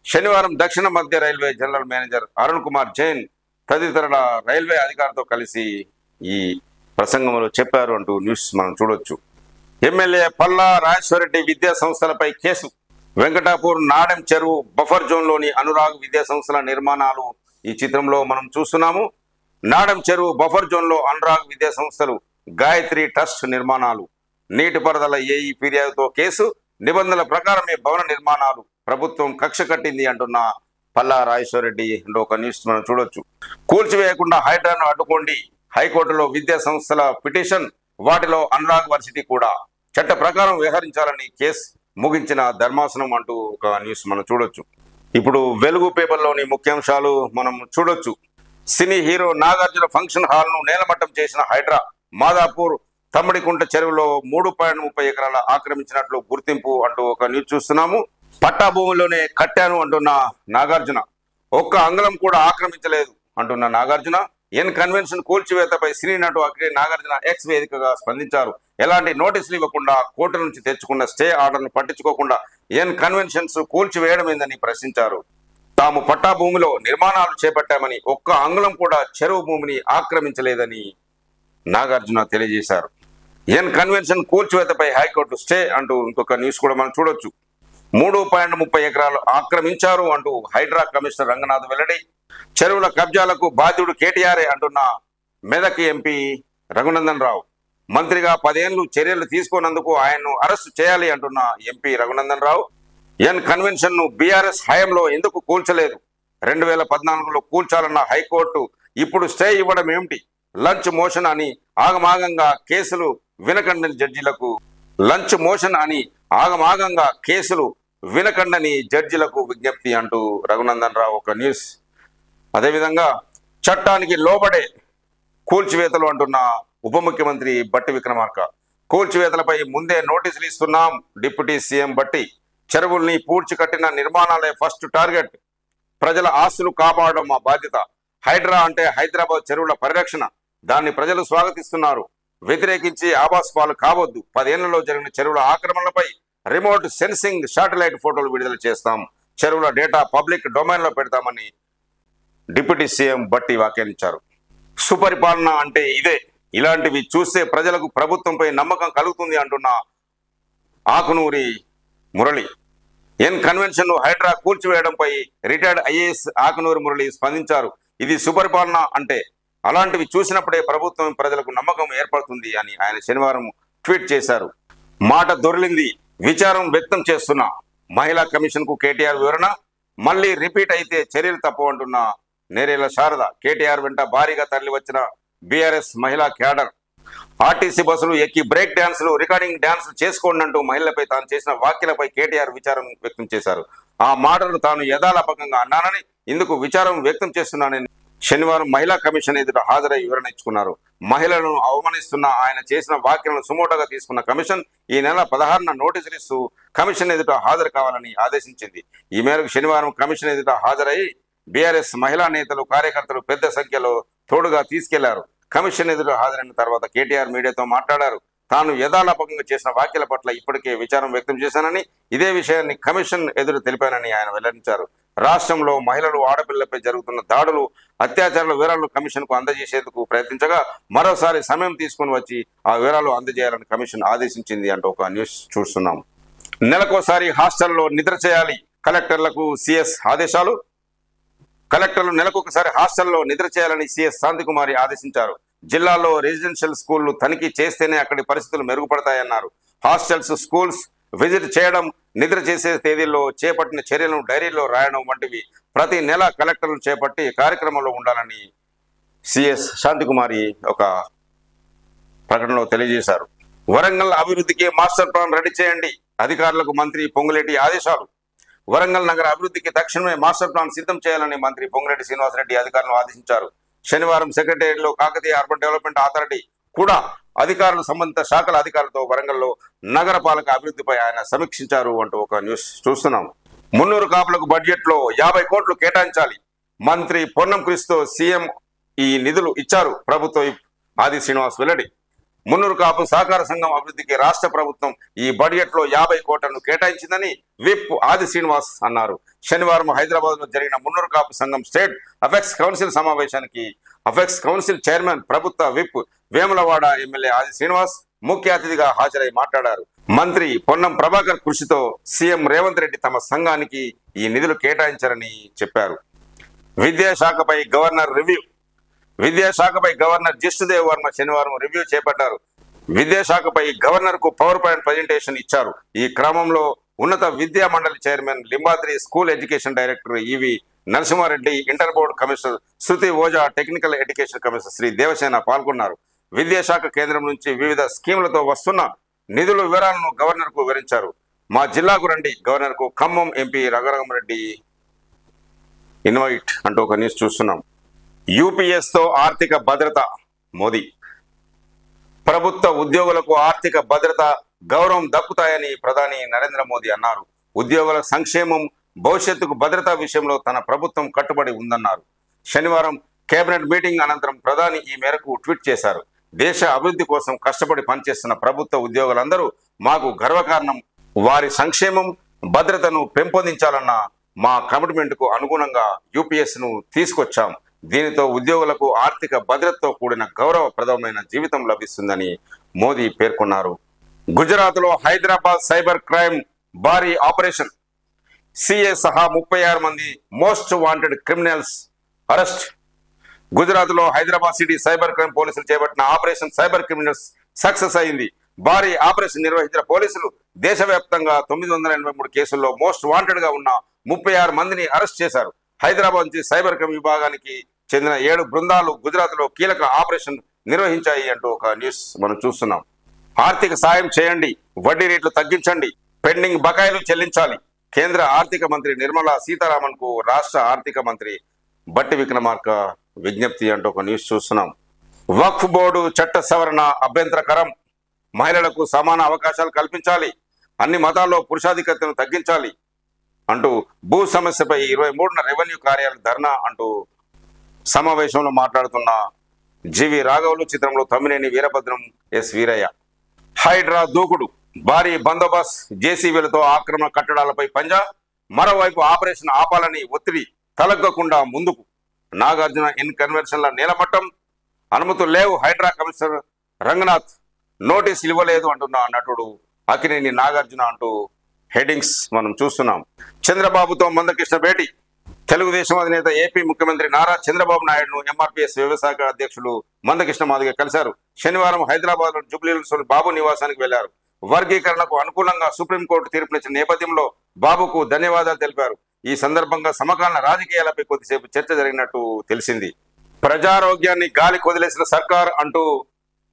శనివారం దక్షిణ మధ్య railway general manager Arun Kumar Jain తదితరుల రైల్వే అధికారులతో కలిసి ఈ ప్రసంగంలో చెప్పారు అంటూ న్యూస్ మనం చూడొచ్చు. ఎమ్మెల్యే పల్లా రాజేశ్వరరెడ్డి విద్యా సంస్థలపై కేసు. వెంకటాపూర్ నాడెం చెరువు బఫర్ జోన్లోని అనురాగ్ విద్యా సంస్థల నిర్మాణాలు ఈ చిత్రంలో మనం చూస్తున్నాము. నాడెం చెరువు బఫర్ జోన్లో అనురాగ్ విద్యా సంస్థలు, గాయత్రి ట్రస్ట్ నిర్మాణాలు. నీటిపారుదల ఏఈ ఫిర్యాదుతో కేసు. నిబంధనల ప్రకారమే భవన నిర్మాణాలు. ప్రభుత్వం కక్ష కట్టింది అంటున్న పల్లా రాజేశ్వరరెడ్డి ఒక న్యూస్ మనం చూడొచ్చు. కూల్చివేయకుండా హైడ్రాను అడ్డుకోండి. హైకోర్టులో విద్యా సంస్థల పిటిషన్. వాటిలో అనురాగ్ వర్సిటీ కూడా చట్ట ప్రకారం వ్యవహరించాలని కేసు ముగించిన ధర్మాసనం అంటూ ఒక న్యూస్ మనం చూడొచ్చు. ఇప్పుడు వెలుగు పేపర్లోని ముఖ్యాంశాలు మనం చూడొచ్చు. Cine hero Nagarjuna function hall ను నేలమట్టం చేసిన హైడ్రా. మాదాపూర్ తమ్మిడికుంట చెరువులో 3.30 ఎకరాల ఆక్రమించినట్లు గుర్తింపు అంటూ ఒక న్యూస్ చూస్తున్నాము. పట్టా భూమిలోనే కట్టాను అంటున్న నాగార్జున. ఒక్క అంగళం కూడా ఆక్రమించలేదు అంటున్న నాగార్జున. ఎన్ కన్వెన్షన్ కూల్చివేతపై సినీ నటు అక్కినేని నాగార్జున ఎక్స్ వేదికగా స్పందించారు. ఎలాంటి నోటీసులు ఇవ్వకుండా కోర్టు నుంచి తెచ్చుకున్న స్టే ఆర్డర్ను పట్టించుకోకుండా ఎన్ కన్వెన్షన్స్ కూల్చివేయడమేందని ప్రశ్నించారు. తాము పట్టా భూమిలో నిర్మాణాలు చేపట్టామని, ఒక్క అంగుళం కూడా చెరువు భూమిని ఆక్రమించలేదని నాగార్జున తెలియజేశారు. ఎన్ కన్వెన్షన్ కూల్చివేతపై హైకోర్టు స్టే అంటూ ఇంకొక న్యూస్ కూడా మనం చూడొచ్చు. 3.30 ఎకరాలు ఆక్రమించారు అంటూ హైడ్రా కమిషనర్ రంగనాథ్ వెల్లడి. చెరువుల కబ్జాలకు బాధ్యుడు కేటీఆర్ఏ అంటున్న మెదక్ ఎంపీ రఘునందన్ రావు. మంత్రిగా 10 ఏళ్లు చర్యలు తీసుకున్నందుకు ఆయన్ను అరెస్టు చేయాలి అంటున్న MP Raghunandan Rao. N convention ను బీఆర్ఎస్ హయాంలో ఎందుకు కూల్చలేదు? 2014లో కూల్చాలన్న హైకోర్టు ఇప్పుడు స్టే ఇవ్వడం ఏమిటి? లంచ్ మోషన్ అని ఆగమాగంగా కేసులు వినకండని జడ్జిలకు విజ్ఞప్తి అంటూ రఘునందన్ రావు ఒక న్యూస్. అదేవిధంగా చట్టానికి లోబడే కూల్చివేతలు అంటున్న ఉప ముఖ్యమంత్రి బట్టి విక్రమార్క. కూల్చివేతలపై ముందే నోటీసులు ఇస్తున్నాం డిప్యూటీ సీఎం బట్టి. చెరువుల్ని పూడ్చి కట్టిన నిర్మాణాలే ఫస్ట్ టార్గెట్. ప్రజల ఆస్తులు కాపాడడం మా బాధ్యత. హైడ్రా అంటే హైదరాబాద్ చెరువుల పరిరక్షణ. దాన్ని ప్రజలు స్వాగతిస్తున్నారు. వ్యతిరేకించి ఆబాస్ పాలు కావద్దు. 10 ఏళ్లలో జరిగిన చెరువుల ఆక్రమణలపై రిమోట్ సెన్సింగ్ శాటిలైట్ ఫోటోలు విడుదల చేస్తాం. చెరువుల డేటా పబ్లిక్ డొమైన్ లో పెడతామని డిప్యూటీ సీఎం బట్టి వ్యాఖ్యానించారు. సుపరిపాలన అంటే ఇదే. ఇలాంటివి చూస్తే ప్రజలకు ప్రభుత్వంపై నమ్మకం కలుగుతుంది అంటున్న ఆకునూరి మురళి. ఎన్ కన్వెన్షన్ ను హైడ్రా కూల్చివేయడంపై రిటైర్డ్ ఐఏఎస్ ఆకునూరి మురళి స్పందించారు. ఇది సుపరిపాలన అంటే అలాంటివి చూసినప్పుడే ప్రభుత్వం ప్రజలకు నమ్మకం ఏర్పడుతుంది అని ఆయన శనివారం ట్వీట్ చేశారు. మాట దొరిలింది. విచారం వ్యక్తం చేస్తున్న మహిళా కమిషన్ కు కేటీఆర్ వివరణ. మళ్ళీ రిపీట్ అయితే చర్యలు తప్పు అంటున్న నేరేళ్ల శారద. కేటీఆర్ వెంట భారీగా తరలి వచ్చిన బీఆర్ఎస్ మహిళా క్యాడర్. ఆర్టీసీ బస్సులు ఎక్కి బ్రేక్ డాన్సులు, రికార్డింగ్ డాన్సులు చేసుకోండి అంటూ మహిళలపై తాను చేసిన వ్యాఖ్యలపై కేటీఆర్ విచారం వ్యక్తం చేశారు. ఆ మాటలు తాను యథాలాపకంగా అన్నానని, ఇందుకు విచారం వ్యక్తం చేస్తున్నానని శనివారం మహిళా కమిషన్ ఎదుట హాజరై వివరణ ఇచ్చుకున్నారు. మహిళలను అవమానిస్తున్న ఆయన చేసిన వ్యాఖ్యలను సుమోటోగా తీసుకున్న కమిషన్ ఈ నెల 16న నోటీసులు ఇస్తూ కమిషన్ ఎదుట హాజరు కావాలని ఆదేశించింది. ఈ మేరకు శనివారం కమిషన్ ఎదుట హాజరై బీఆర్ఎస్ మహిళా నేతలు, కార్యకర్తలు పెద్ద సంఖ్యలో తోడుగా తీసుకెళ్లారు. కమిషన్ ఎదుట హాజరైన తర్వాత కేటీఆర్ మీడియాతో మాట్లాడారు. తాను యథాలాపకంగా చేసిన వ్యాఖ్యల పట్ల ఇప్పటికే విచారం వ్యక్తం చేశానని, ఇదే విషయాన్ని కమిషన్ ఎదురు తెలిపానని ఆయన వెల్లడించారు. రాష్ట్రంలో మహిళలు, ఆడపిల్లలపై జరుగుతున్న దాడులు, అత్యాచారాల వివరాలను కమిషన్ కు అందజేసేందుకు ప్రయత్నించగా మరోసారి సమయం తీసుకుని వచ్చి ఆ వివరాలు అందజేయాలని కమిషన్ ఆదేశించింది అంటూ ఒక న్యూస్ చూస్తున్నాం. నెలకోసారి హాస్టల్లో నిద్ర చేయాలి. కలెక్టర్లకు సిఎస్ ఆదేశాలు. కలెక్టర్లు నెలకొకసారి హాస్టల్లో నిద్ర చేయాలని సిఎస్ శాంతికుమారి ఆదేశించారు. జిల్లాలో రెసిడెన్షియల్ స్కూళ్లు తనిఖీ చేస్తేనే అక్కడి పరిస్థితులు మెరుగుపడతాయన్నారు. హాస్టల్స్, స్కూల్స్ విజిట్ చేయడం, నిద్ర చేసే తేదీల్లో చేపట్టిన చర్యలను డైరీలో రాయడం వంటివి ప్రతి నెల కలెక్టర్లు చేపట్టి కార్యక్రమంలో ఉండాలని సిఎస్ శాంతికుమారి ఒక ప్రకటనలో తెలియజేశారు. వరంగల్ అభివృద్ధికి మాస్టర్ ప్లాన్ రెడీ చేయండి, అధికారులకు మంత్రి పొంగులేటి ఆదేశాలు. వరంగల్ నగర అభివృద్ధికి తక్షణమే మాస్టర్ ప్లాన్ సిద్ధం చేయాలని మంత్రి పొంగులేటి శ్రీనివాసరెడ్డి అధికారులను ఆదేశించారు. శనివారం సెక్రటేరియట్లో కాకతీయ అర్బన్ డెవలప్మెంట్ అథారిటీ కూడా అధికారులు, సంబంధిత శాఖల అధికారులతో వరంగల్లో నగరపాలక అభివృద్ధిపై ఆయన సమీక్షించారు అంటూ ఒక న్యూస్ చూస్తున్నాం. మున్నూరు కాపులకు బడ్జెట్ లో 50 కోట్లు కేటాయించాలి, మంత్రి పొన్నం కృషితో సీఎం ఈ నిధులు ఇచ్చారు ప్రభుత్వ ఆది శ్రీనివాస్ వెల్లడి. మున్నూరు కాపు సహకార సంఘం అభివృద్ధికి రాష్ట్ర ప్రభుత్వం ఈ బడ్జెట్ లో 50 కోట్లను కేటాయించిందని విప్ ఆది శ్రీనివాస్ అన్నారు. శనివారం హైదరాబాద్ లో జరిగిన మున్నూరు కాపు సంఘం స్టేట్ అఫెక్స్ కౌన్సిల్ సమావేశానికి అఫెక్స్ కౌన్సిల్ చైర్మన్, ప్రభుత్వ విప్ వేములవాడ ఎమ్మెల్యే ఆది శ్రీనివాస్ ముఖ్య అతిథిగా హాజరై మాట్లాడారు. మంత్రి పొన్నం ప్రభాకర్ కృషితో సీఎం రేవంత్ రెడ్డి తమ సంఘానికి ఈ నిధులు కేటాయించారని చెప్పారు. విద్యాశాఖపై గవర్నర్ రివ్యూ. విద్యాశాఖపై గవర్నర్ జిష్ణుదేవ్ వర్మ శనివారం రివ్యూ చేపట్టారు. విద్యాశాఖపై గవర్నర్ కు పవర్ పాయింట్ ప్రజెంటేషన్ ఇచ్చారు. ఈ క్రమంలో ఉన్నత విద్యా మండలి chairman Limbadri, school education director EV Narasimhareddy, inter board commissioner Shruti Ojha, technical education commissioner Sri Devasena పాల్గొన్నారు. విద్యాశాఖ కేంద్రం నుంచి వివిధ స్కీములతో వస్తున్న నిధుల వివరాలను గవర్నర్ కు వివరించారు. మా జిల్లాకు రండి, గవర్నర్ కు ఖమ్మం ఎంపీ రఘురామరెడ్డి ఇన్వైట్ అంటూ ఒక న్యూస్ చూస్తున్నాం. యూపీఎస్ తో ఆర్థిక భద్రత. మోదీ ప్రభుత్వ ఉద్యోగులకు ఆర్థిక భద్రత, గౌరవం దక్కుతాయని ప్రధాని నరేంద్ర మోదీ అన్నారు. ఉద్యోగుల సంక్షేమం, భవిష్యత్తుకు భద్రత విషయంలో తన ప్రభుత్వం కట్టుబడి ఉందన్నారు. శనివారం కేబినెట్ మీటింగ్ అనంతరం ప్రధాని ఈ మేరకు ట్వీట్ చేశారు. దేశ అభివృద్ధి కోసం కష్టపడి పనిచేస్తున్న ప్రభుత్వ ఉద్యోగులందరూ మాకు గర్వకారణం. వారి సంక్షేమం, భద్రతను పెంపొందించాలన్న మా కమిట్మెంట్ కు అనుగుణంగా యూపీఎస్ ను తీసుకొచ్చాం. దీనితో ఉద్యోగులకు ఆర్థిక భద్రతతో కూడిన గౌరవప్రదమైన జీవితం లభిస్తుందని మోదీ పేర్కొన్నారు. గుజరాత్ లో హైదరాబాద్ సైబర్ క్రైమ్ భారీ ఆపరేషన్. సిఏ సహా 36 మంది most wanted criminals arrest. Gujarat లో హైదరాబాద్ సిటీ సైబర్ క్రైమ్ పోలీసులు చేపట్టిన ఆపరేషన్ సైబర్ క్రిమినల్స్ సక్సెస్ అయింది. భారీ ఆపరేషన్ నిర్వహించిన పోలీసులు దేశవ్యాప్తంగా 983 కేసుల్లో మోస్ట్ వాంటెడ్ గా ఉన్న 36 మందిని అరెస్ట్ చేశారు. హైదరాబాద్ నుంచి సైబర్ క్రైమ్ విభాగానికి చెందిన 7 బృందాలు గుజరాత్ లో కీలక ఆపరేషన్ నిర్వహించాయి అంటూ ఒక న్యూస్ మనం చూస్తున్నాం. ఆర్థిక సాయం చేయండి, వడ్డీ రేట్లు తగ్గించండి, పెండింగ్ బకాయిలు చెల్లించాలి. కేంద్ర ఆర్థిక మంత్రి నిర్మలా సీతారామన్ కు రాష్ట్ర ఆర్థిక మంత్రి బట్టి విక్రమార్క విజ్ఞప్తి అంటూ ఒక న్యూస్ చూస్తున్నాం. వక్ఫ్ బోర్డు చట్ట సవరణ అభ్యంతరకరం. మహిళలకు సమాన అవకాశాలు కల్పించాలి, అన్ని మతాల్లో పురుషాధిక్యతను తగ్గించాలి అంటూ భూ సమస్యపై 23న రెవెన్యూ కార్యాలయ ధర్నా అంటూ సమావేశంలో మాట్లాడుతున్న జీవి రాఘవులు, చిత్రంలో తమ్మినేని వీరభద్రం, ఎస్ వీరయ్య. హైడ్రా దూకుడు, భారీ బందోబస్తు, జేసీబీలతో ఆక్రమణ కట్టడాలపై పంజా. మరోవైపు ఆపరేషన్ ఆపాలని ఒత్తిడి తలగ్గకుండా ముందుకు. నాగార్జున ఇన్ కన్వెన్షన్ల నేలమట్టం, అనుమతులు లేవు. హైడ్రా కమిషనర్ రంగనాథ్ నోటీసులు ఇవ్వలేదు అంటున్న నటుడు అక్కినేని నాగార్జున అంటూ హెడ్డింగ్స్ మనం చూస్తున్నాం. చంద్రబాబుతో మందకృష్ణ భేటీ. తెలుగుదేశం అధినేత ఏపీ ముఖ్యమంత్రి నారా చంద్రబాబు నాయుడును ఎంఆర్పీఎస్ వ్యవసాయ అధ్యక్షులు మందకృష్ణ మాదిగ కలిశారు. శనివారం హైదరాబాద్ లో జూబ్లీహిల్స్ బాబు నివాసానికి వెళ్లారు. వర్గీకరణకు అనుకూలంగా సుప్రీంకోర్టు తీర్పునిచ్చిన నేపథ్యంలో బాబుకు ధన్యవాదాలు తెలిపారు. ఈ సందర్భంగా సమకాలీన రాజకీయాలపై కొద్దిసేపు చర్చ జరిగినట్టు తెలిసింది. ప్రజారోగ్యాన్ని గాలికి వదిలేసిన సర్కార్ అంటూ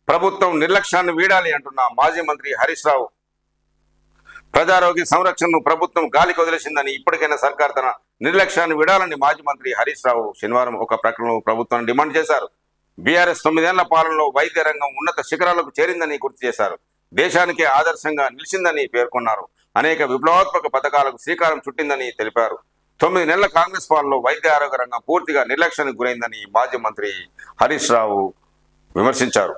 ప్రభుత్వం నిర్లక్ష్యాన్ని వీడాలి అంటున్న మాజీ మంత్రి హరీష్ రావు. ప్రజారోగ్య సంరక్షణను ప్రభుత్వం గాలికి వదిలేసిందని, ఇప్పటికైనా సర్కార్ తన నిర్లక్ష్యాన్ని విడాలని మాజీ మంత్రి హరీష్ రావు శనివారం ఒక ప్రకటనలో ప్రభుత్వాన్ని డిమాండ్ చేశారు. బీఆర్ఎస్ 9 ఏళ్ల పాలనలో వైద్య రంగం ఉన్నత శిఖరాలకు చేరిందని గుర్తు చేశారు. దేశానికే ఆదర్శంగా నిలిచిందని పేర్కొన్నారు. అనేక విప్లవాత్మక పథకాలకు శ్రీకారం చుట్టిందని తెలిపారు. 9 నెలల కాంగ్రెస్ పాలనలో వైద్య ఆరోగ్య రంగం పూర్తిగా నిర్లక్ష్యానికి గురైందని మాజీ మంత్రి హరీష్ రావు విమర్శించారు.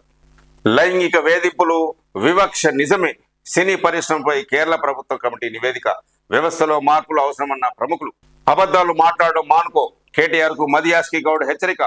లైంగిక వేధింపులు, వివక్ష నిజమే. సినీ పరిశ్రమపై కేరళ ప్రభుత్వ కమిటీ నివేదిక. వ్యవస్థలో మార్పులు అవసరమన్న ప్రముఖులు. అబద్ధాలు మాట్లాడడం మానుకో. కేటీఆర్ కు మదియాస్కి గౌడ్ హెచ్చరిక.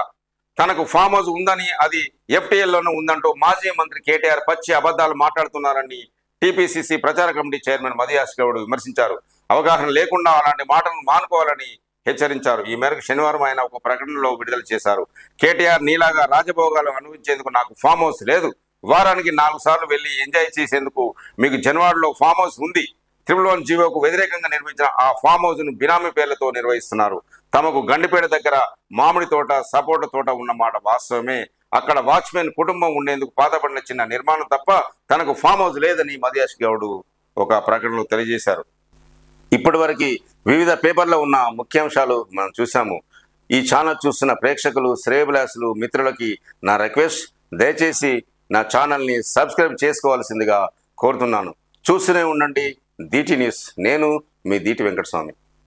తనకు ఫామ్ హౌస్ ఉందని, అది ఎఫ్టీఎల్లోనే ఉందంటూ మాజీ మంత్రి కేటీఆర్ పచ్చి అబద్ధాలు మాట్లాడుతున్నారని టీపీసీసీ ప్రచార కమిటీ చైర్మన్ మదియాస్ గౌడ్ విమర్శించారు. అవగాహన లేకుండా అలాంటి మాటలను మానుకోవాలని హెచ్చరించారు. ఈ మేరకు శనివారం ఆయన ఒక ప్రకటనలో విడుదల చేశారు. కేటీఆర్ నీలాగా రాజభోగాలు అనుభవించేందుకు నాకు ఫామ్ హౌస్ లేదు. వారానికి 4 సార్లు వెళ్లి ఎంజాయ్ చేసేందుకు మీకు జనవాడలో ఫామ్ హౌస్ ఉంది. 1 జీవోకు వ్యతిరేకంగా నిర్మించిన ఆ ఫామ్ హౌస్ ను బినామీ పేర్లతో నిర్వహిస్తున్నారు. తమకు గండిపేట దగ్గర మామిడి తోట, సపోటా తోట ఉన్నమాట వాస్తవమే. అక్కడ వాచ్మెన్ కుటుంబం ఉండేందుకు పాతపడిన చిన్న నిర్మాణం తప్ప తనకు ఫామ్ హౌస్ లేదని మధేష్ గౌడ్ ఒక ప్రకటనలో తెలియజేశారు. ఇప్పటి వరకు వివిధ పేపర్లో ఉన్న ముఖ్యాంశాలు మనం చూసాము. ఈ ఛానల్ చూస్తున్న ప్రేక్షకులు, శ్రేయభిలాషులు, మిత్రులకి నా రిక్వెస్ట్, దయచేసి నా ఛానల్ని సబ్స్క్రైబ్ చేసుకోవాల్సిందిగా కోరుతున్నాను. చూస్తూనే ఉండండి DT న్యూస్. నేను మీ DT వెంకటస్వామి.